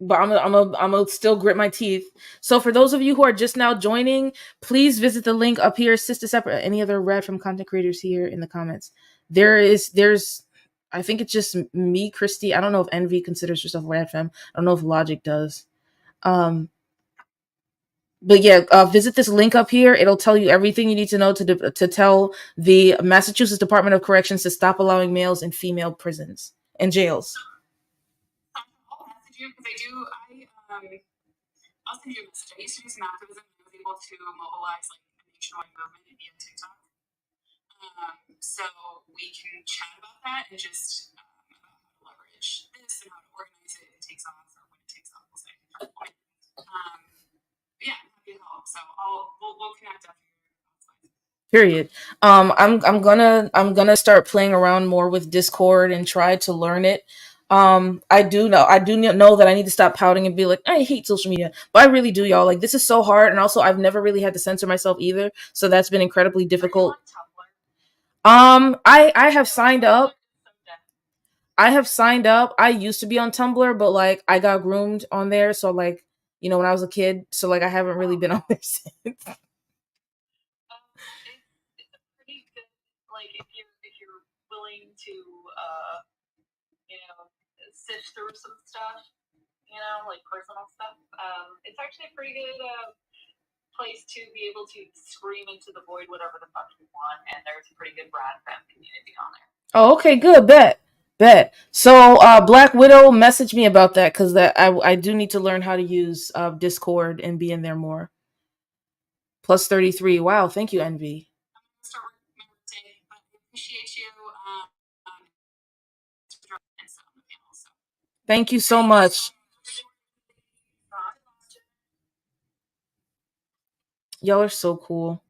But I'm gonna still grit my teeth. So for those of you who are just now joining, please visit the link up here. Sister Separate. Any other Rad Femme content creators here in the comments? There's. I think it's just me, Christy. I don't know if Envy considers herself Rad Femme. I don't know if Logic does. But yeah, visit this link up here. It'll tell you everything you need to know to tell the Massachusetts Department of Corrections to stop allowing males in female prisons and jails. I'll send you a message. I used to do some activism and I was able to mobilize like Nationwide Movement via TikTok. So we can chat about that and just about how to leverage this and how to organize it. It takes off, or when it takes off, we'll say. Yeah, I'm happy to help. So we'll connect after. Period. I'm gonna start playing around more with Discord and try to learn it. I do know that I need to stop pouting and be like, I hate social media, but I really do, y'all. Like, this is so hard, and also I've never really had to censor myself either, so that's been incredibly difficult. I have signed up. I used to be on Tumblr, but like I got groomed on there, so like, you know, when I was a kid, so like I haven't really been on there since. It's a pretty good, like if you're willing to you know, sift through some stuff, you know, like personal stuff. It's actually a pretty good place to be able to scream into the void whatever the fuck you want, and there's a pretty good Brad Fem community on there. Oh, okay, good. Bet. So, Black Widow messaged me about that because that I do need to learn how to use Discord and be in there more. Plus 33. Wow, thank you, Envy. I'm gonna start working my workday, but I appreciate you. And so on the panel. So Thank you so much. Y'all are so cool.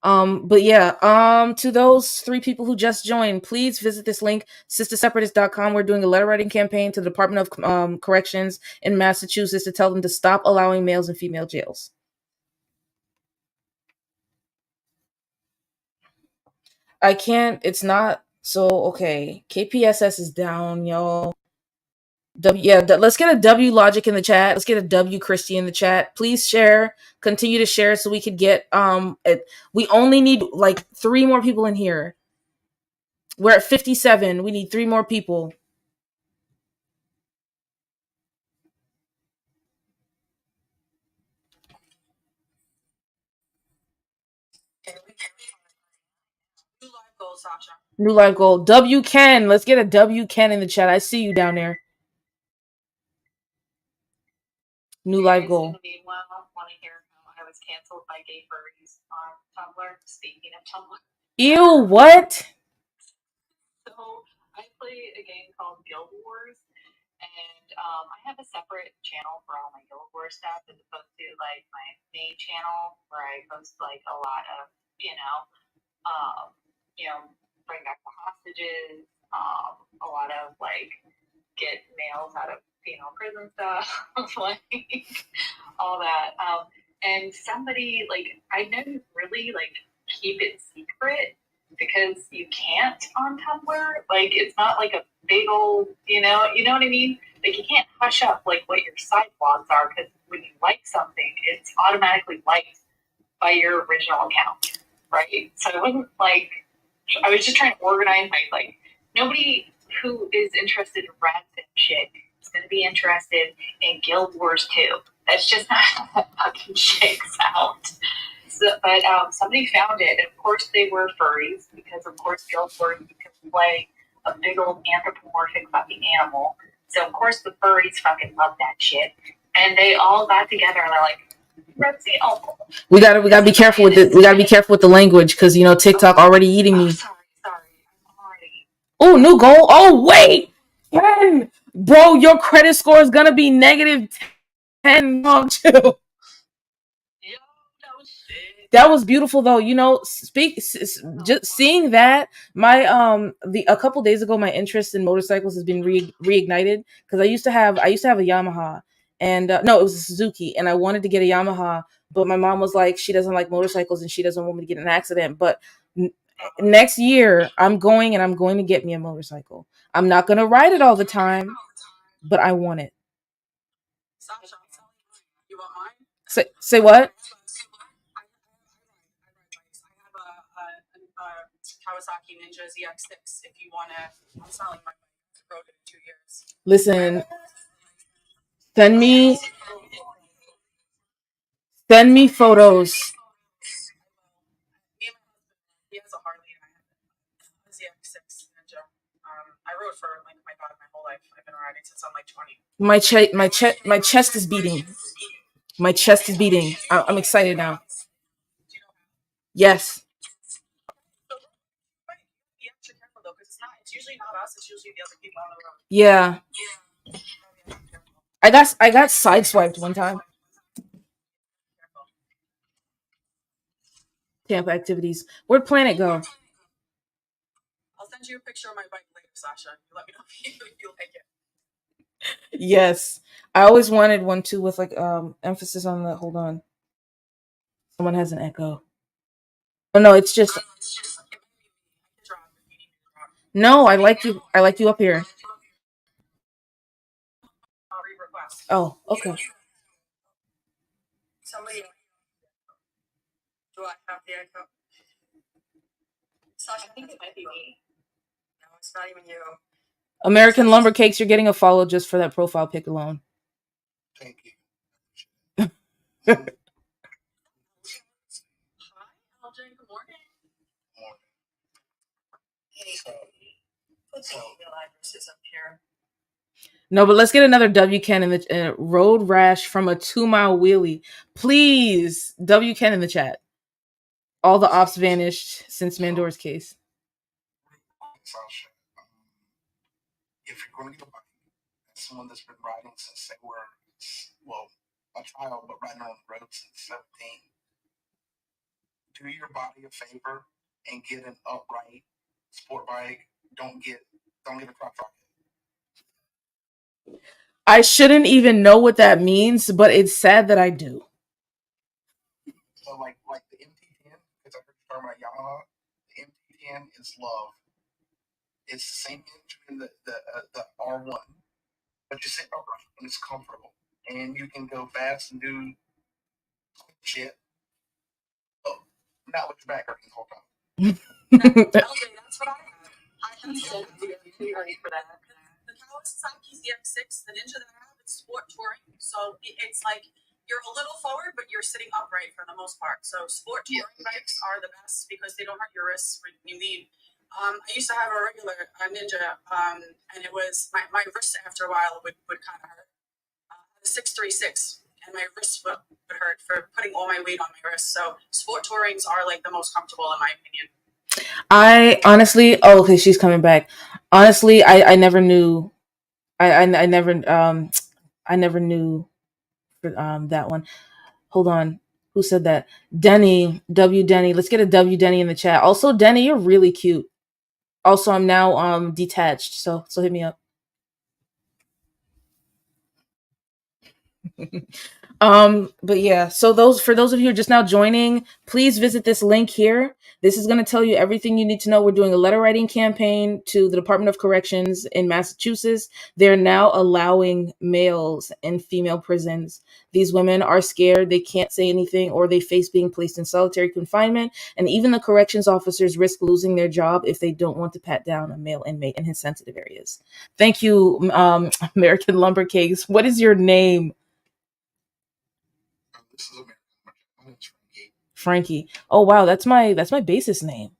But yeah, to those 3 people who just joined, please visit this link, sisterseparatist.com. We're doing a letter writing campaign to the Department of Corrections in Massachusetts to tell them to stop allowing males in female jails. I can't, it's not, so, okay. KPSS is down, y'all. Let's get a W Logic in the chat. Let's get a W Christie in the chat. Please share. Continue to share so we could get we only need like 3 more people in here. We're at 57. We need 3 more people. new live goal, Sasha. New life goal. W Ken. Let's get a W Ken in the chat. I see you down there. New life goal. Meanwhile, want to hear how I was canceled by gay furries on Tumblr? Speaking of Tumblr. Ew, what? So I play a game called Guild Wars, and I have a separate channel for all my Guild Wars stuff as opposed to like my main channel where I post like a lot of, bring back the hostages, a lot of like get males out of female prison stuff, like all that. And somebody like I didn't really like keep it secret because you can't on Tumblr. Like it's not like a big old, you know what I mean? Like you can't hush up like what your side blogs are because when you like something, it's automatically liked by your original account, right? So I wasn't like I was just trying to organize my like nobody who is interested in Brad Fem shit is going to be interested in Guild Wars 2. That's just not how that fucking shakes out. So, but somebody found it, and of course they were furries, because of course Guild Wars you can play a big old anthropomorphic fucking animal. So of course the furries fucking love that shit, and they all got together and they're like, we gotta be careful with it. We gotta be careful with the language because TikTok already eating me. Sorry, I'm already. Oh, new goal. Oh wait, Ken, bro, your credit score is gonna be -10. No, chill. Yo, that was sick. That was beautiful though. Just seeing that, my a couple days ago, my interest in motorcycles has been reignited because I used to have a Yamaha. And no, it was a Suzuki, and I wanted to get a Yamaha, but my mom was like, she doesn't like motorcycles, and she doesn't want me to get in an accident. But next year, I'm going to get me a motorcycle. I'm not going to ride it all the time, but I want it. Sasha, you want mine? Say what? I have a Kawasaki Ninja ZX6. If you want to, I'm selling my bike. I rode it in 2 years. Listen. Send me photos. He has a Harley and I have a ZX6 Ninja. I rode for like my whole life. I've been riding since I'm like 20. My chest is beating. My chest is beating. I'm excited now. Yes. So, right, be extra careful though, because it's usually not us, it's usually the other people on the road. Yeah. I got sideswiped one time. Tampa activities. Where'd Planet go? I'll send you a picture of my bike later, Sasha. You let me know if you like it. Yes. I always wanted one too with like emphasis on the hold on. Someone has an echo. Oh no, it's just no, I like you up here. Oh, okay. Somebody. Do I have the echo? Sasha, I think it might be me. No, it's not even you. American Lumber Cakes, you're getting a follow just for that profile pic alone. Thank you. Hi, LJ. Good morning. Hey, put the email addresses up here. No, but let's get another W Ken in the road rash from a 2-mile wheelie. Please, W Ken in the chat. All the ops vanished since Mandor's case. Sasha, if you're going to get a bike, as someone that's been riding since they were, well, a child, but riding on the road since 17, do your body a favor and get an upright sport bike. Don't get a crop rocket. I shouldn't even know what that means, but it's sad that I do. So like the MT10, because I heard you talking about Yamaha, the MT10 is love. It's the same engine in the R1, but you sit upright and it's comfortable, and you can go fast and do shit. Oh, not with your back hurting the whole time. LJ, that's what I have. I have the for that. The Kawasaki's EX6, the Ninja that I have, it's sport touring. So it's like you're a little forward, but you're sitting upright for the most part. So sport touring bikes are the best because they don't hurt your wrists when you lean. I used to have a regular Ninja, and it was my wrist after a while would kind of hurt. The 636, and my wrist would hurt for putting all my weight on my wrist. So sport tourings are like the most comfortable in my opinion. I honestly, okay, she's coming back. Honestly, I never knew. I never knew for that one. Hold on. Who said that? Denny, W Denny. Let's get a W Denny in the chat. Also, Denny, you're really cute. Also, I'm now detached, so hit me up. But yeah, so for those of you who are just now joining, please visit this link here. This is going to tell you everything you need to know. We're doing a letter writing campaign to the Department of Corrections in Massachusetts. They're now allowing males in female prisons. These women are scared. They can't say anything, or they face being placed in solitary confinement. And even the corrections officers risk losing their job if they don't want to pat down a male inmate in his sensitive areas. Thank you, American Lumber Cakes. What is your name? This is American. My name's Frankie. Oh wow, that's my bassist name.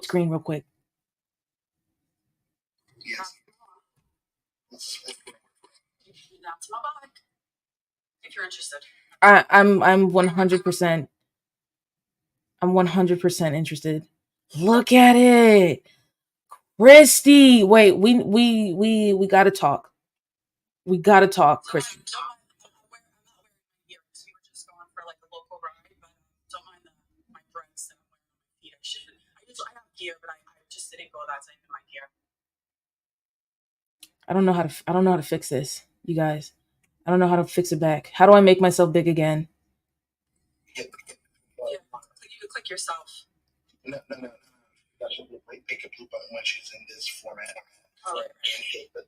Screen real quick. Yes. That's my bike. If you're interested. I'm 100%. I'm 100% interested. Look at it, Christy. Wait, we gotta talk. We gotta talk, Christy. I'm not wearing gear, so you were just going for like a local ride, but don't mind my breasts that I'm wearing on my feet. I have gear, but I just didn't go that time in my gear. I don't know how to fix this, you guys. I don't know how to fix it back. How do I make myself big again? Yeah, you click yourself. No. That should be pick a blue button when she's in this format. Oh, and hit the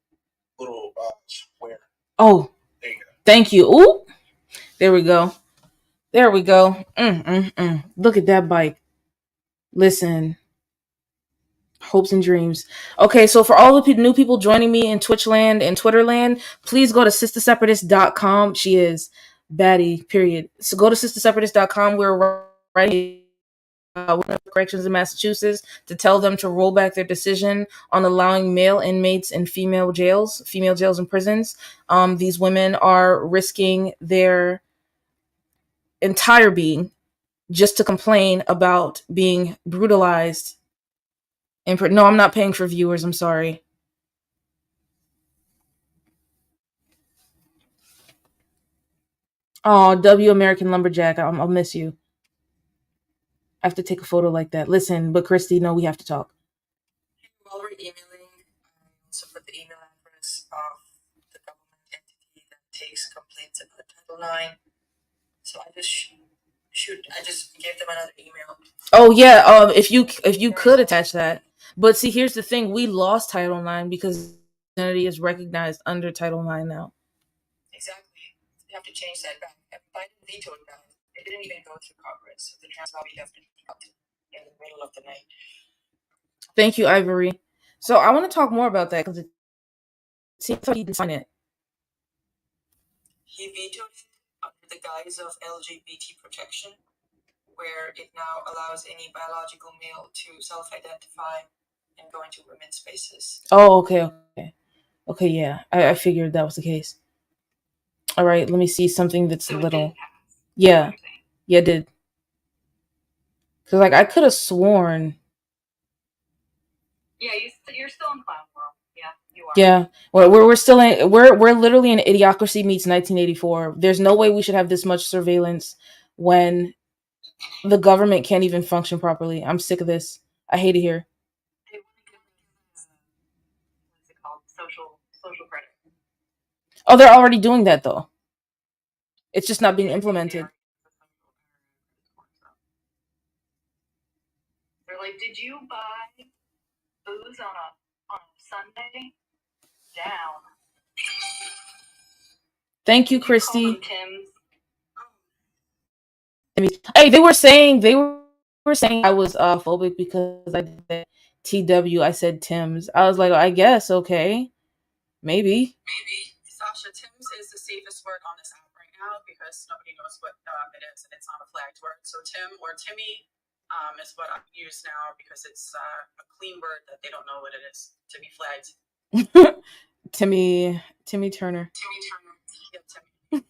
little square. Oh, there you go. Thank you. Ooh, there we go. There we go. Look at that bike. Listen. Hopes and dreams. Okay, so for all the new people joining me in Twitch land and Twitter land, please go to sisterseparatist.com. She is baddie, period. So go to sisterseparatist.com. We're writing corrections in Massachusetts to tell them to roll back their decision on allowing male inmates in female jails and prisons. These women are risking their entire being just to complain about being brutalized. No, I'm not paying for viewers. I'm sorry. Oh, W American Lumberjack, I'll miss you. I have to take a photo like that. Listen, but Christy, no, we have to talk. While we're emailing, I also put the email address of the government entity that takes complaints about Title IX. So I just gave them another email. Oh yeah, if you could attach that. But see, here's the thing: we lost Title IX because identity is recognized under Title IX now. Exactly. You have to change that back. Biden vetoed that. It didn't even go through Congress. So the draft lobby has been cut in the middle of the night. Thank you, Ivory. So I want to talk more about that because it seems like he didn't sign it. He vetoed it under the guise of LGBT protection, where it now allows any biological male to self-identify and go into women's spaces. Oh, okay, yeah. I figured that was the case. All right, let me see something that's So it little. didn't pass. Yeah, it did. Because like I could have sworn. Yeah, you're still in clown world. Yeah, you are. Yeah, we're still in. We're literally in Idiocracy meets 1984. There's no way we should have this much surveillance when the government can't even function properly. I'm sick of this. I hate it here. They want to give what's it called? Social credit. Oh, they're already doing that though. It's just not being implemented. They're like, did you buy booze on a Sunday? Down. Thank you, Call Christy. them Tim's. Hey, they were saying I was phobic because I did TW. I said Tim's. I was like, I guess okay, maybe. Sasha, Tim's is the safest word on this app right now because nobody knows what it is and it's not a flagged word. So Tim or Timmy is what I use now because it's a clean word that they don't know what it is to be flagged. Timmy Turner. Timmy Turner. Yeah, Timmy.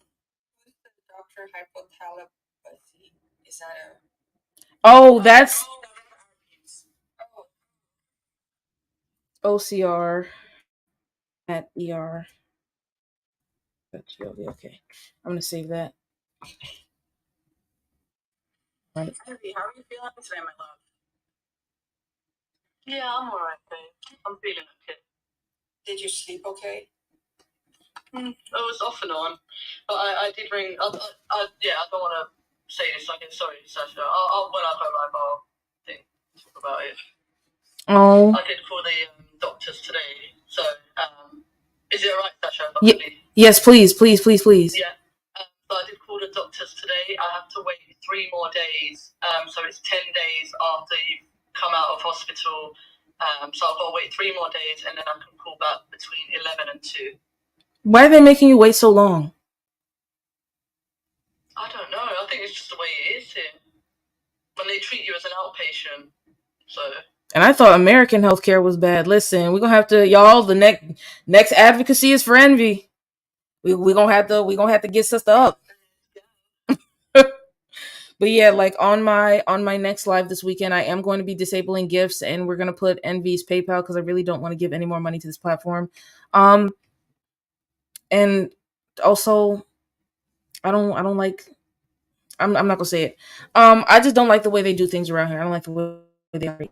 Dr. Hypothalapathy. Is that a... Oh, that's OCR at ER. Okay, I'm gonna save that. Right. Ivy, how are you feeling today, my love? Yeah, I'm alright, babe. I'm feeling okay. Did you sleep okay? It was off and on, but I did ring. I don't want to say this again. Sorry, Sasha. I'll when I go live, I'll talk about it. Oh. I did call the doctors today. So, is it alright, Sasha? Yes, please. Yeah. So I did call the doctors today. I have to wait 3 more days. So it's 10 days after you've come out of hospital. So I've got to wait 3 more days, and then I can call back between 11 and 2. Why are they making you wait so long? I don't know. I think it's just the way it is here. When they treat you as an outpatient. So. And I thought American healthcare was bad. Listen, we're gonna have to, y'all. The next advocacy is for Envy. We're gonna have to get sister up. But yeah, like on my next live this weekend, I am going to be disabling gifts, and we're gonna put Envy's PayPal because I really don't want to give any more money to this platform. And also, I don't like. I'm not gonna say it. I just don't like the way they do things around here. I don't like the way they operate.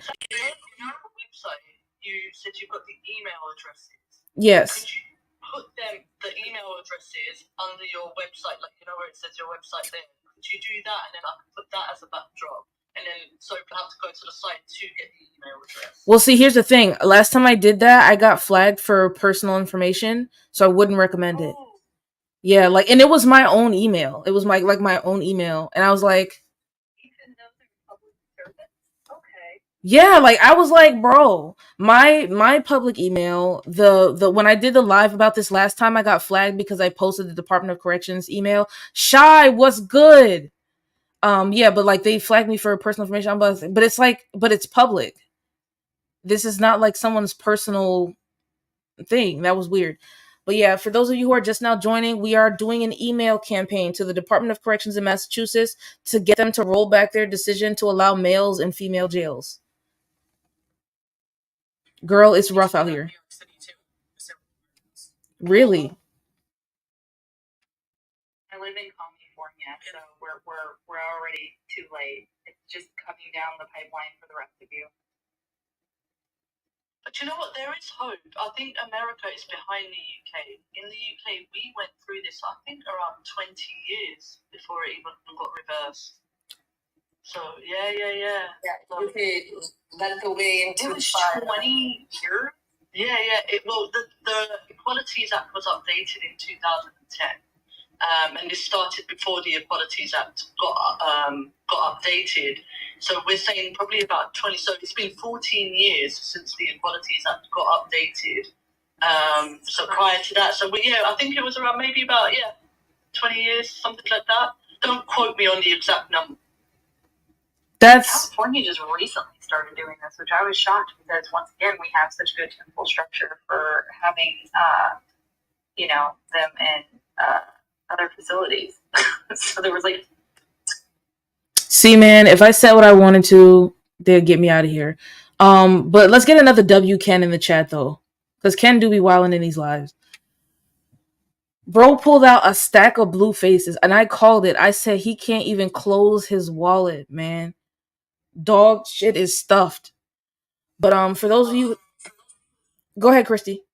On your website, you said you've got the email addresses. Yes. Could you put the email addresses under your website, like where it says your website there? Could you do that, and then I can put that as a backdrop, and then so you have to go to the site to get the email address? Well, see, here's the thing. Last time I did that, I got flagged for personal information, so I wouldn't recommend it. Yeah, like, and it was my own email. It was my own email, and I was like, Even though they're public servants? Okay. yeah, like I was like, bro, my public email, the when I did the live about this last time, I got flagged because I posted the Department of Corrections email. Shy, what's good? Yeah, but like they flagged me for personal information. But it's public. This is not like someone's personal thing. That was weird. But yeah, for those of you who are just now joining, we are doing an email campaign to the Department of Corrections in Massachusetts to get them to roll back their decision to allow males in female jails. Girl, it's rough out here. New York City too. So Really? I live in California, so we're already too late. It's just coming down the pipeline for the rest of you. But you know what? There is hope. I think America is behind the UK. In the UK, we went through this, I think, around 20 years before it even got reversed. So, yeah. Yeah, So, UK led the way it into was fire. 20 years. Yeah. The Equalities Act was updated in 2010. And this started before the Equalities Act got updated. So we're saying probably about 20. So it's been 14 years since the Equalities Act got updated. So prior to that, I think it was around maybe about 20 years, something like that. Don't quote me on the exact number. That's California just recently started doing this, which I was shocked because once again we have such good infrastructure for having them in other facilities. So there was like, see, man, if I said what I wanted to, they'd get me out of here. But let's get another W Ken in the chat though. Because Ken do be wilding in these lives. Bro pulled out a stack of blue faces, and I called it. I said he can't even close his wallet, man. Dog shit is stuffed. But for those of you, go ahead, Christy.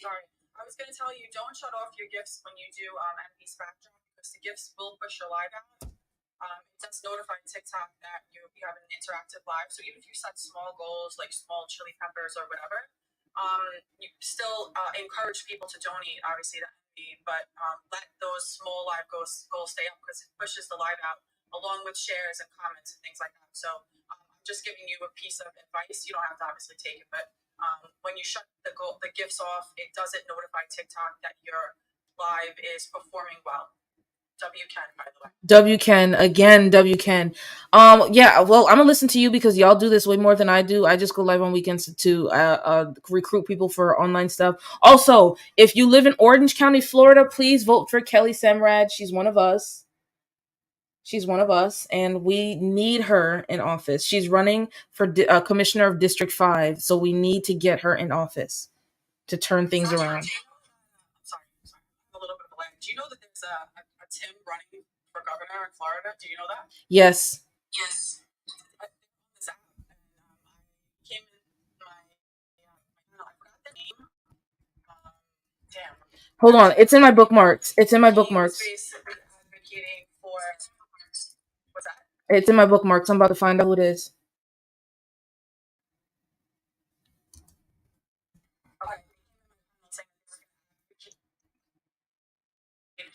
sorry, I was gonna tell you, don't shut off your gifts when you do MP Spectrum because the gifts will push your live out. It does notify TikTok that you have an interactive live. So even if you set small goals like small chili peppers or whatever, you still encourage people to donate, obviously, to MP, but let those small live goals stay up because it pushes the live out along with shares and comments and things like that. So I'm just giving you a piece of advice. You don't have to obviously take it, but when you shut the gifts off, it doesn't notify TikTok that your live is performing well. W Ken, by the way. W Ken again. W Ken. Yeah. Well, I'm gonna listen to you because y'all do this way more than I do. I just go live on weekends to recruit people for online stuff. Also, if you live in Orange County, Florida, please vote for Kelly Semrad. She's one of us. And we need her in office. She's running for commissioner of District 5, so we need to get her in office to turn things around. I'm sorry. I'm a little bit of a lag. Do you know that there's a Tim running for governor in Florida? Do you know that? Yes. Yes. I came in my I forgot the name. Damn. Hold on. It's in my bookmarks. It's in my bookmarks. He was basically advocating for what's that? It's in my bookmarks. I'm about to find out who it is.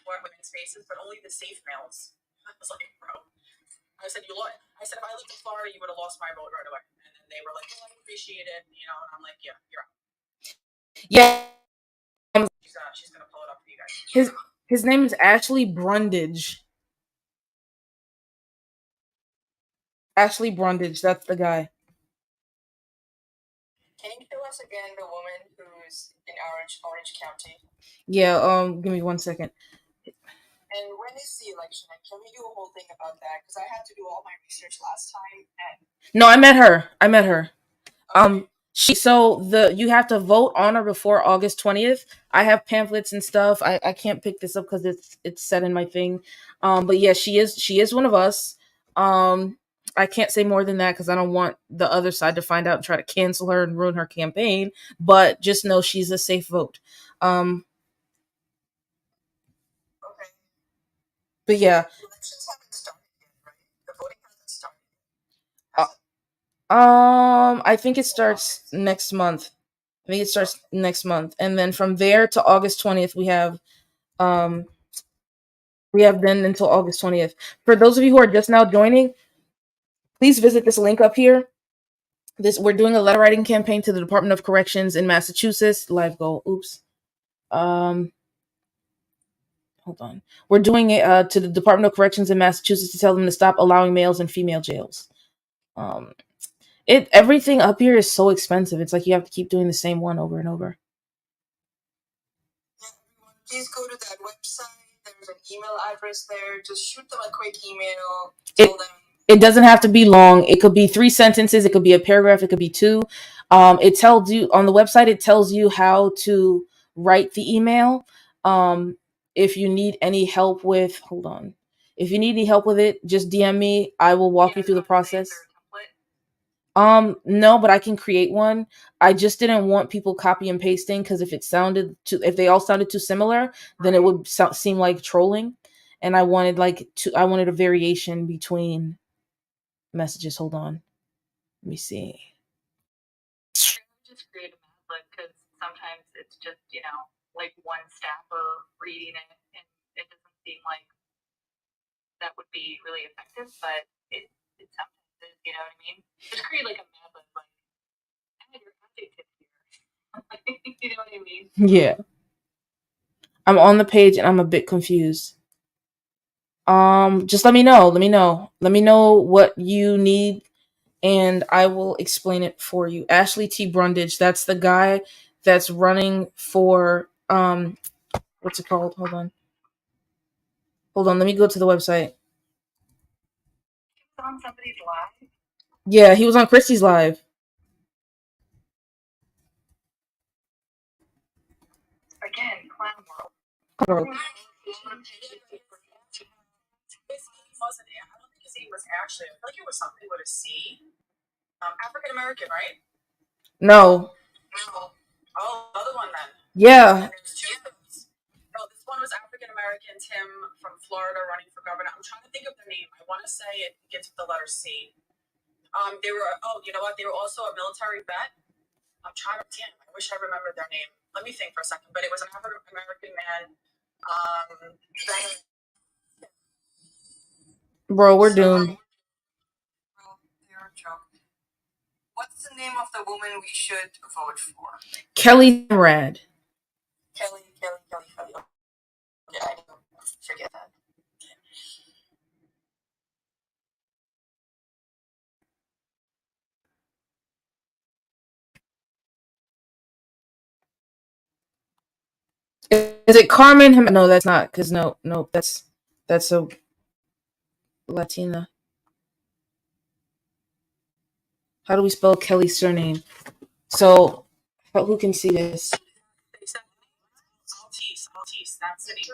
For women's faces, but only the safe males. I was like, bro. I said, if I lived in Florida, you would have lost my vote right away. And then they were like, oh, I appreciate it, and I'm like, yeah, you're out. Yeah. She's gonna pull it up for you guys. His name is Ashley Brundage. Ashley Brundage, that's the guy. Can you tell us again the woman who's in Orange County? Yeah, give me 1 second. And when is the election? And can we do a whole thing about that? Because I had to do all my research last time. And no, I met her. Okay. You have to vote on or before August 20th. I have pamphlets and stuff. I can't pick this up because it's set in my thing. But yeah, she is one of us. I can't say more than that because I don't want the other side to find out and try to cancel her and ruin her campaign. But just know she's a safe vote. okay. But yeah. The elections haven't started yet, right? The voting hasn't started. I think it starts next month. And then from there to August 20th, we have then until August 20th. For those of you who are just now joining, please visit this link up here. We're doing a letter writing campaign to the Department of Corrections in Massachusetts. Live goal. Oops. Hold on. We're doing it to the Department of Corrections in Massachusetts to tell them to stop allowing males in female jails. Everything up here is so expensive. It's like you have to keep doing the same one over and over. please go to that website. There's an email address there. Just shoot them a quick email. Tell them. It doesn't have to be long. It could be 3 sentences. It could be a paragraph. It could be 2. It tells you on the website. It tells you how to write the email. If you need any help with, if you need any help with it, just DM me. I will walk you through the process. No, but I can create one. I just didn't want people copy and pasting because if they all sounded too similar, then it would seem like trolling. And I wanted a variation between messages. Hold on. Let me see. Just create a Padlet because sometimes it's just, like one staffer reading it and it doesn't seem like that would be really effective, but it sometimes is, you know what I mean? Just create like a Padlet, like, add your adjective here. You know what I mean? Yeah. I'm on the page and I'm a bit confused. Just let me know. Let me know what you need and I will explain it for you. Ashley T. Brundage, that's the guy that's running for what's it called? Hold on, let me go to the website. On somebody's live? Yeah, he was on Christie's live. Again, Clown World. Wasn't it? I don't think his name was Ashley. I feel like it was something with a C. African American, right? No. Oh, other one then. Yeah. And there's 2 of those. No, this one was African American Tim from Florida running for governor. I'm trying to think of the name. I want to say it begins with the letter C. They were. Oh, you know what? They were also a military vet. I'm trying to. Damn, I wish I remembered their name. Let me think for a second. But it was an African American man. Bro, we're doomed. What's the name of the woman we should vote for? Kelly Rad. Kelly. Yeah, I don't forget that. Is it Carmen? No, that's not. Because no, that's a Latina. How do we spell Kelly's surname? So, who can see this? Altice, that's the name.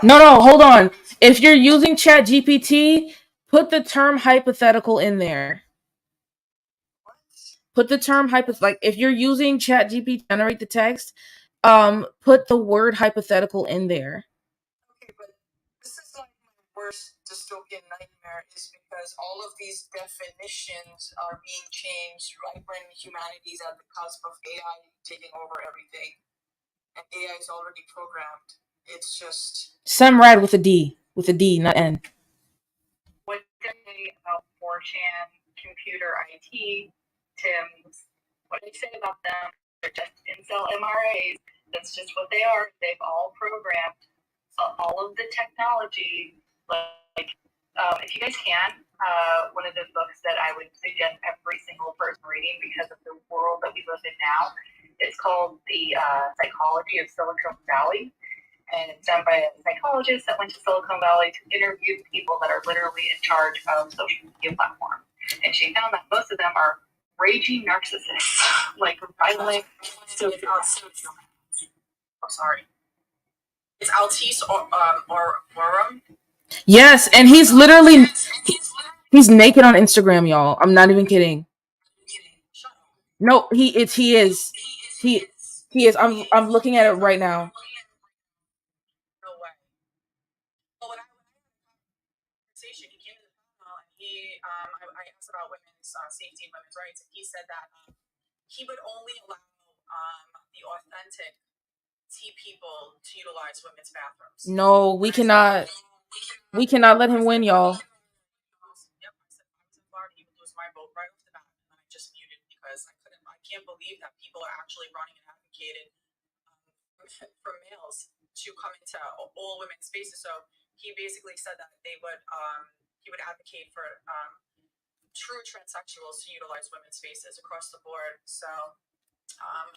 No, hold on. If you're using ChatGPT, put the term hypothetical in there. Put the term like if you're using ChatGPT to generate the text, put the word hypothetical in there. Okay, but this is like my worst dystopian nightmare is because all of these definitions are being changed right when humanity is at the cusp of AI taking over everything. And AI is already programmed. It's just Semrad with a D, not N. What say about 4chan, computer IT, Tim's? What do you say about them? They're just incel MRAs. That's just what they are. They've all programmed all of the technology. If you guys can, one of the books that I would suggest every single person reading because of the world that we live in now, it's called The Psychology of Silicon Valley. And it's done by a psychologist that went to Silicon Valley to interview people that are literally in charge of social media platforms. And she found that most of them are raging narcissists, like violent. I'm sorry. It's Altice or Orum. Yes, and he's literally he's naked on Instagram, y'all. I'm not even kidding. No, he is. He is. I'm looking at it right now. No way. Well, when I conversation, he came to the panel and I asked about women's safety and women's rights, and he said that he would only allow the authentic T people to utilize women's bathrooms. No, we cannot. We cannot let him win, y'all. Yep, I said I was in Florida, he would lose my vote right off the bat, and I just muted because I can't believe that people are actually running and advocating for males to come into all women's spaces. So he basically said that he would advocate for true transsexuals to utilize women's spaces across the board. So,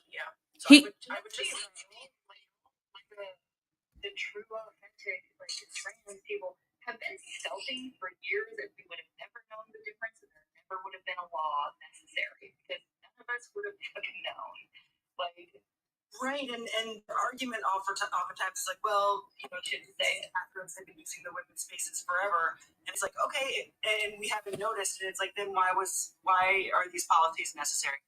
yeah. So I would just the true authentic like trans people have been stealthing for years, and we would have never known the difference, and there never would have been a law necessary because none of us would have fucking known. Like, Right, and the argument oftentimes is like, well, you know, kids say Africans have been using the women's spaces forever, and it's like, okay, and we haven't noticed, and it's like, then why are these policies necessary?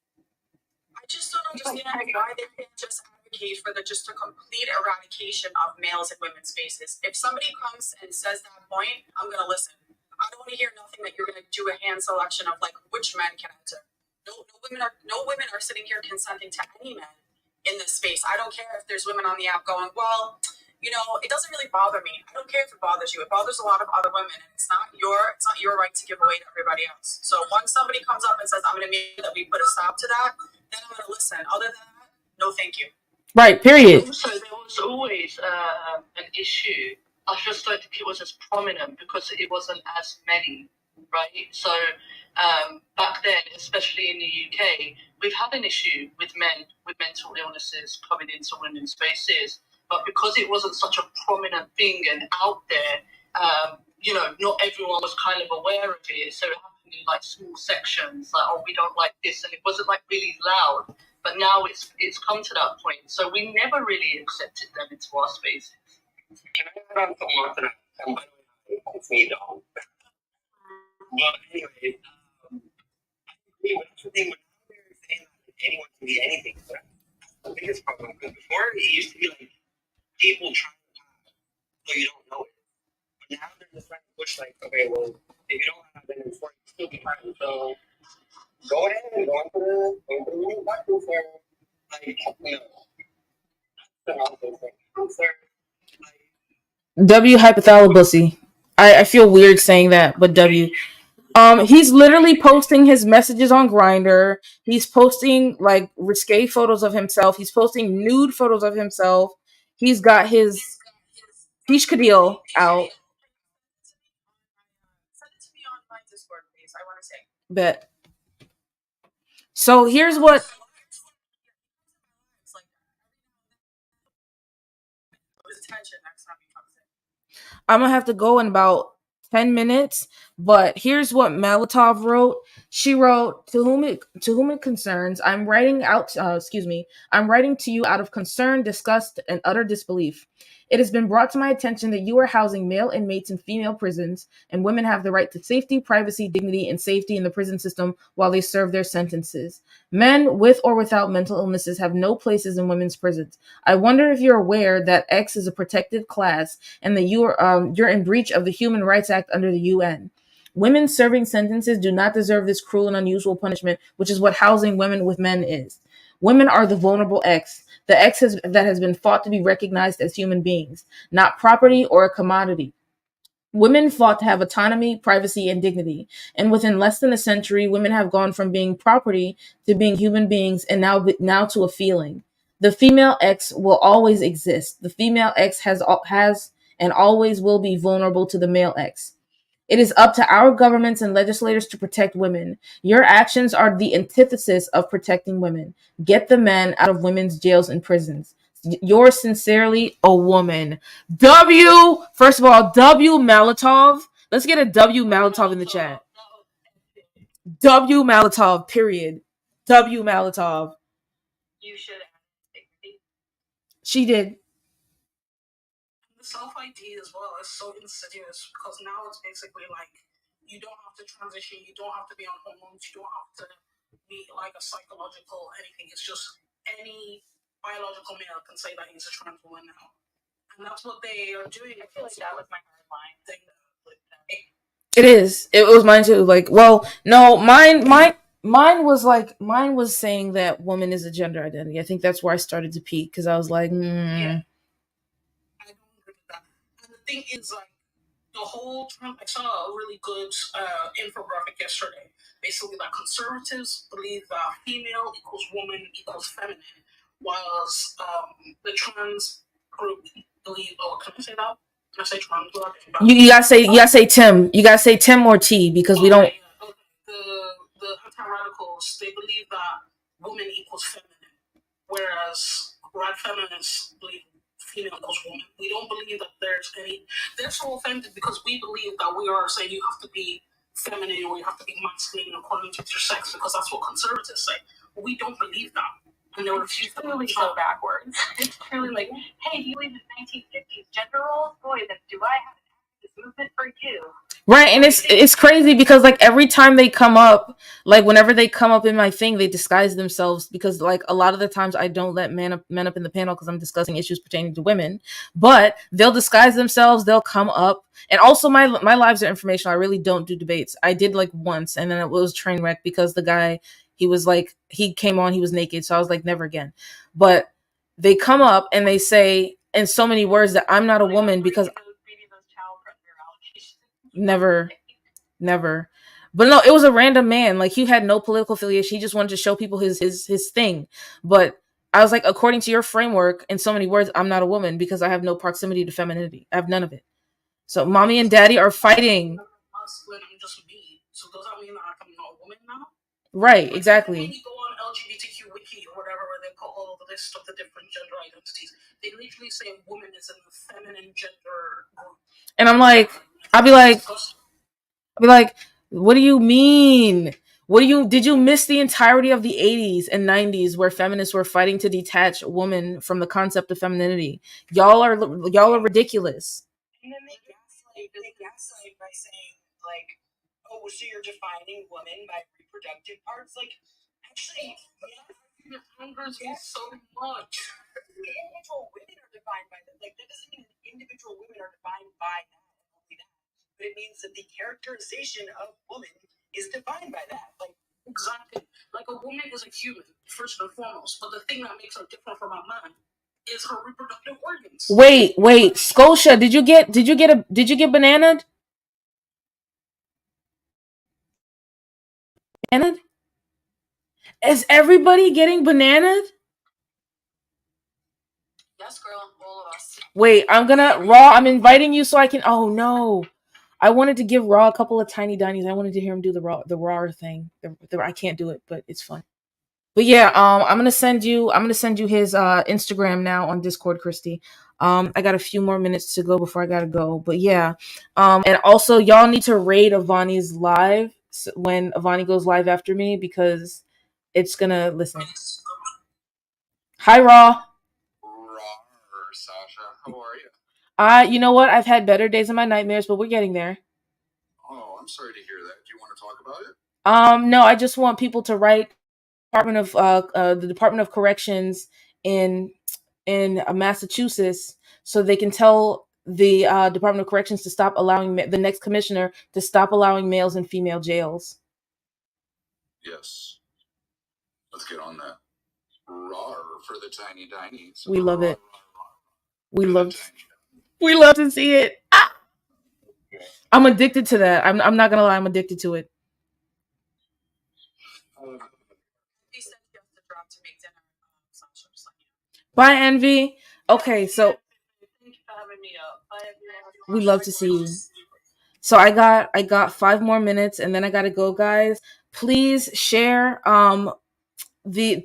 I just don't understand why they can't just advocate for just a complete eradication of males in women's spaces. If somebody comes and says that point, I'm gonna listen. I don't want to hear nothing that you're gonna do a hand selection of like which men can enter. No women are sitting here consenting to any men in this space. I don't care if there's women on the app going, well, you know, it doesn't really bother me. I don't care if it bothers you. It bothers a lot of other women, and it's not your right to give away to everybody else. So once somebody comes up and says, I'm gonna make sure that we put a stop to that, then I'm gonna listen. Other than that, no thank you. Right, period. Also, there was always an issue. I just don't think it was as prominent because it wasn't as many, right? So back then, especially in the UK, we've had an issue with men with mental illnesses coming into women's spaces, but because it wasn't such a prominent thing and out there, you know, not everyone was kind of aware of it. So it happened in like small sections, like, oh, we don't like this, and it wasn't like really loud. But now it's come to that point. So we never really accepted them into our spaces. Can I add on something else? And by the way, it's me, though. Well, anyway, I agree with everything. But now they're saying that anyone can be anything. So that's the biggest problem. Because before, it used to be like people trying to pass, so you don't know it. But now they're just trying to push, like, okay, well, if you don't have it, then it's for you still behind. So go ahead and go into the new buttons there. Like, you know, that's the nonsense thing. I'm sorry. W hypothalabussy. I feel weird saying that, but W. He's literally posting his messages on Grindr. He's posting like risque photos of himself. He's posting nude photos of himself. He's got his Fishkadil out. Send it to me on my Discord, please. I want to say. Bet. So here's what. It's like attention next time he comes in. I'm gonna have to go in about 10 minutes, but here's what Malatov wrote. She wrote, to whom it concerns, I'm writing to you out of concern, disgust, and utter disbelief. It has been brought to my attention that you are housing male inmates in female prisons, and women have the right to safety, privacy, dignity, and safety in the prison system while they serve their sentences. Men with or without mental illnesses have no places in women's prisons. I wonder if you're aware that X is a protected class and that you're in breach of the Human Rights Act under the UN. Women serving sentences do not deserve this cruel and unusual punishment, which is what housing women with men is. Women are the vulnerable X, the X that has been fought to be recognized as human beings, not property or a commodity. Women fought to have autonomy, privacy, and dignity. And within less than a century, women have gone from being property to being human beings and now to a feeling. The female X will always exist. The female X has and always will be vulnerable to the male X. It is up to our governments and legislators to protect women. Your actions are the antithesis of protecting women. Get the men out of women's jails and prisons. Yours sincerely, a woman. W, first of all, W Malatov. Let's get a W Malatov in the chat. W Malatov, period. W Malatov. you should She did. The self-ID as well is so insidious because now it's basically like you don't have to transition, you don't have to be on hormones, you don't have to be like a psychological anything. It's just any biological male can say that he's a trans woman now, and that's what they are doing. I feel like that was my hard line. It is. It was mine too. Like, well, no, mine was saying that woman is a gender identity. I think that's where I started to peak because I was like, Yeah. I don't agree with that. And the thing is, like, the whole Trump, I saw a really good infographic yesterday. Basically, that conservatives believe that female equals woman equals feminine, whilst the trans group believe, can I say that? Can I say trans? You gotta say Tim. You gotta say Tim or T because we don't. The radicals, they believe that woman equals feminine, whereas rad feminists believe female equals woman. We don't believe that there's any. They're so offended because we believe that we are saying you have to be feminine or you have to be masculine according to your sex because that's what conservatives say. But we don't believe that. And they refuse to Truly believe so that. backwards. It's truly like, hey, do you believe in 1950s gender roles? Boy, then do I have an activist movement for you. Right, and it's crazy because like every time they come up, like whenever they come up in my thing, they disguise themselves because like a lot of the times I don't let men up in the panel because I'm discussing issues pertaining to women, but they'll disguise themselves, they'll come up, and also my lives are informational. I really don't do debates. I did like once, and then it was train wreck because the guy he came on, he was naked, so I was like never again. But they come up and they say in so many words that I'm not a woman because those child predator allegations. never. But no, it was a random man. Like he had no political affiliation. He just wanted to show people his thing. But I was like, according to your framework, in so many words, I'm not a woman because I have no proximity to femininity. I have none of it. So mommy and daddy are fighting. Masculine, I'm just me. So does that mean that I'm not a woman now? Right, When exactly. you go on LGBTQ wiki or whatever, where they put all the list of the different gender identities, they literally say woman is in the feminine gender group. And I'm like, I'll be like, what do you mean? Did you miss the entirety of the 80s and 90s where feminists were fighting to detach women from the concept of femininity? Y'all are ridiculous. And then they gaslight by saying, like, oh, so you're defining women by reproductive parts? Like, actually, It angers me so much. individual women are defined by that. Like, that doesn't mean individual women are defined by that, only that. But it means that the characterization of woman is defined by that. Like, Exactly. Like a woman is a human, first and foremost. But the thing that makes her different from a man is her reproductive organs. Wait, Scotia, did you get bananaed? Bananaed? Is everybody getting bananaed? Yes, girl, all of us. Wait, I'm inviting you so I can. Oh no, I wanted to give Raw a couple of tiny dinies. I wanted to hear him do the raw thing. I can't do it, but it's fun. But yeah, I'm gonna send you his Instagram now on Discord, Christy. I got a few more minutes to go before I gotta go, but yeah. And also y'all need to raid Avani's live when Avani goes live after me because it's gonna listen. Hi, Raw. Sasha, how are you? You know what? I've had better days than my nightmares, but we're getting there. Oh, I'm sorry to hear that. Do you want to talk about it? No, I just want people to write the Department of Corrections in Massachusetts so they can tell the Department of Corrections to stop allowing the next commissioner to stop allowing males in female jails. Yes. Let's get on that. Rawr for the tiny dinies. We love it. We love to see it. Ah! I'm addicted to that. I'm not gonna lie, I'm addicted to it. They said you have to drop to make dinner. Sasha, just let you know. Bye, Envy. Okay, so Thank you for having me up. Bye, everyone. we love to see you. So I got 5 more minutes and then I gotta go, guys. Please share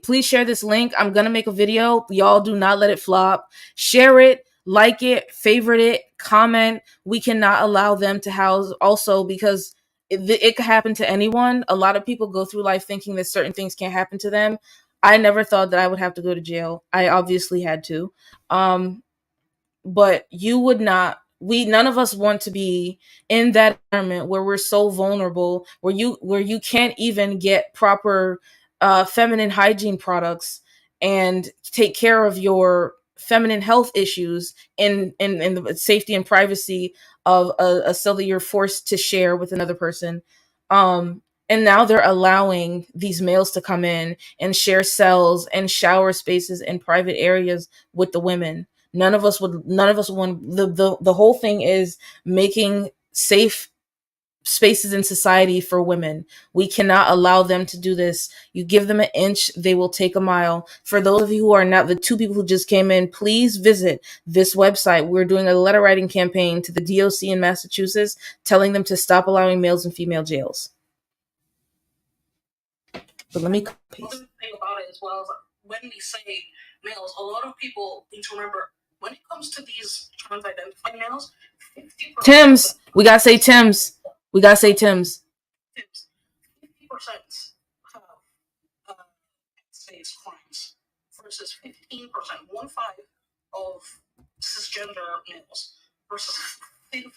please share this link. I'm gonna make a video. Y'all do not let it flop. Share it, like it, favorite it, comment. We cannot allow them to house also because it could happen to anyone. A lot of people go through life thinking that certain things can't happen to them. I never thought that I would have to go to jail. I obviously had to. But you would not. None of us want to be in that environment where we're so vulnerable, where you can't even get proper feminine hygiene products and take care of your feminine health issues in the safety and privacy of a cell that you're forced to share with another person. And now they're allowing these males to come in and share cells and shower spaces in private areas with the women. None of us want. The whole thing is making safe spaces in society for women. We cannot allow them to do this. You give them an inch, they will take a mile. For those of you who are not, the 2 people who just came in, please visit this website. We're doing a letter writing campaign to the DOC in Massachusetts, telling them to stop allowing males in female jails. But let me The paste. other thing about it as well is that when we say males, a lot of people need to remember when it comes to these trans-identified males, 50% Tim's. We gotta say Tim's. We gotta say Tim's. 50% have sex crimes versus 15%, 1/5 of cisgender males versus 50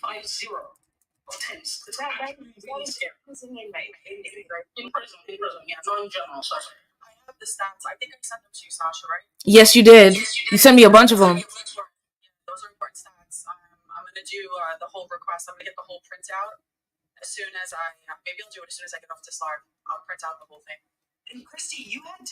of Tims. It's really scary. In prison, yeah, not in general. Sorry. I have the stats. I think I sent them to you, Sasha, right? Yes, you did. You sent me a bunch of them. Yeah, those are important stats. I'm gonna do the whole request. I'm gonna get the whole printout as soon as maybe I'll do it as soon as I get off this live. I'll print out the whole thing. And Christy, you had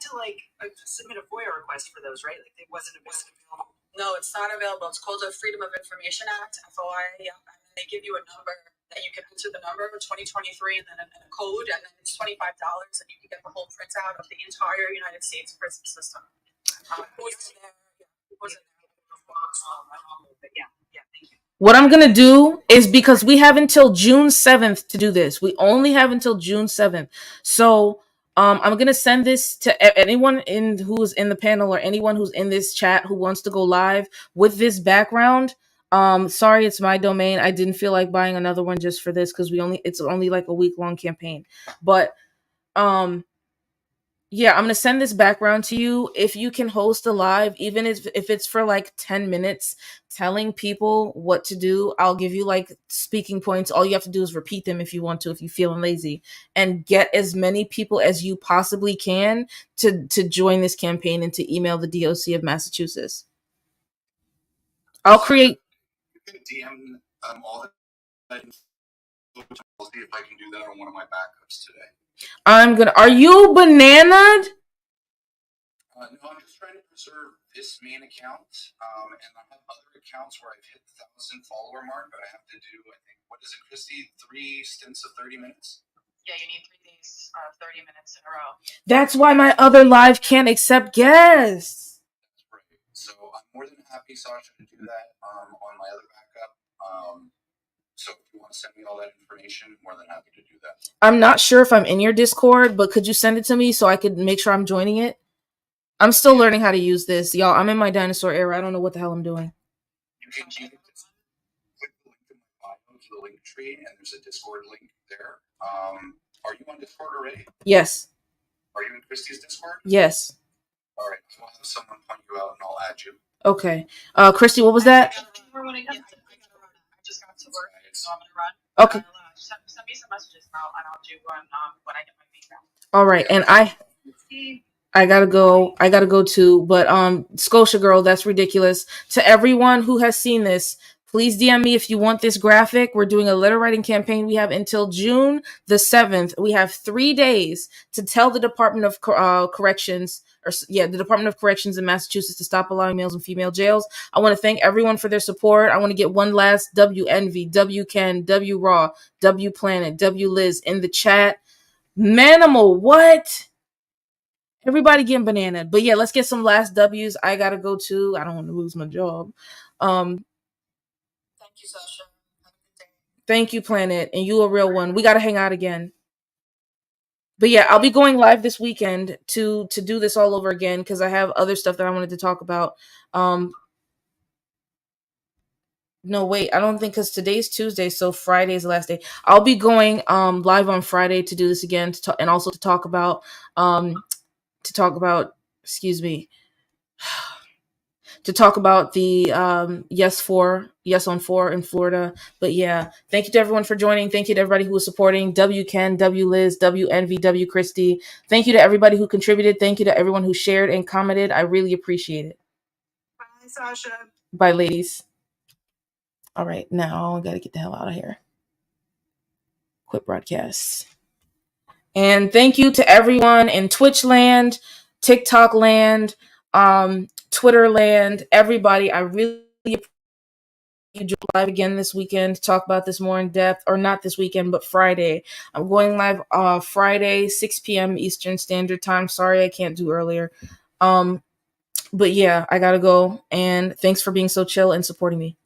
to like submit a FOIA request for those, right? Like it wasn't available. No, it's not available. It's called the Freedom of Information Act, FOIA. Yeah. And they give you a number that you can enter the number 2023 and then a code, and then it's $25, and you can get the whole printout of the entire United States prison system. Thank you. What I'm gonna do is, because we have until June 7th to do this. We only have until June 7th. So I'm gonna send this to anyone who's in the panel or anyone who's in this chat who wants to go live with this background. Sorry, it's my domain. I didn't feel like buying another one just for this because it's only like a week-long campaign. But yeah, I'm gonna send this background to you. If you can host a live, even if it's for like 10 minutes, telling people what to do, I'll give you like speaking points. All you have to do is repeat them if you want to, if you're feeling lazy, and get as many people as you possibly can to join this campaign and to email the DOC of Massachusetts. I'll create. You can DM all that. I'll see if I can do that on one of my backups today. Are you bananaed? No, I'm just trying to preserve this main account, and I have other accounts where I've hit the 1,000 follower mark, but I have to do, I think, what is it, Christy? 3 stints of 30 minutes? Yeah, you need 3 days, 30 minutes in a row. That's why my other live can't accept guests. That's right. So I'm more than happy, Sasha, to do that on my other backup. So if you want to send me all that information, more than happy to do that. I'm not sure if I'm in your Discord, but could you send it to me so I could make sure I'm joining it? I'm still learning how to use this. Y'all, I'm in my dinosaur era. I don't know what the hell I'm doing. You can just click the link in my bio to the link tree, and there's a Discord link there. Are you on Discord already? Yes. Are you in Christy's Discord? Yes. All right. So I'll have someone point you out, and I'll add you. Okay. Christy, what was that? I just got to work, so I'm gonna run. Okay. Send me some messages, and I'll do one when I get my feedback. All right, and I gotta go too. But Scotia girl, that's ridiculous. To everyone who has seen this, please DM me if you want this graphic. We're doing a letter writing campaign. We have until June the 7th. We have 3 days to tell the Department of Corrections, the Department of Corrections in Massachusetts to stop allowing males in female jails. I want to thank everyone for their support. I want to get one last W Envy, W Ken, W Raw, W Planet, W Liz in the chat. Manimal, what? Everybody getting banana. But yeah, let's get some last W's. I gotta go too. I don't want to lose my job. Thank you, Sasha. Have a good day. Thank you, Planet. And you a real one. We gotta hang out again. But yeah, I'll be going live this weekend to do this all over again because I have other stuff that I wanted to talk about. No, wait, I don't think, because today's Tuesday, so Friday is the last day. I'll be going live on Friday to do this again and also to talk about the Yes on 4 in Florida. But yeah, thank you to everyone for joining. Thank you to everybody who was supporting. W Ken, W Liz, W Envy, W Christy. Thank you to everybody who contributed. Thank you to everyone who shared and commented. I really appreciate it. Bye, Sasha. Bye, ladies. All right, now I gotta get the hell out of here. Quit broadcast. And thank you to everyone in Twitch land, TikTok land, Twitter land, everybody. I really appreciate you live again this weekend to talk about this more in depth, or not this weekend, but Friday. I'm going live Friday, 6 p.m. Eastern Standard Time. Sorry I can't do earlier. But yeah, I gotta go. And thanks for being so chill and supporting me.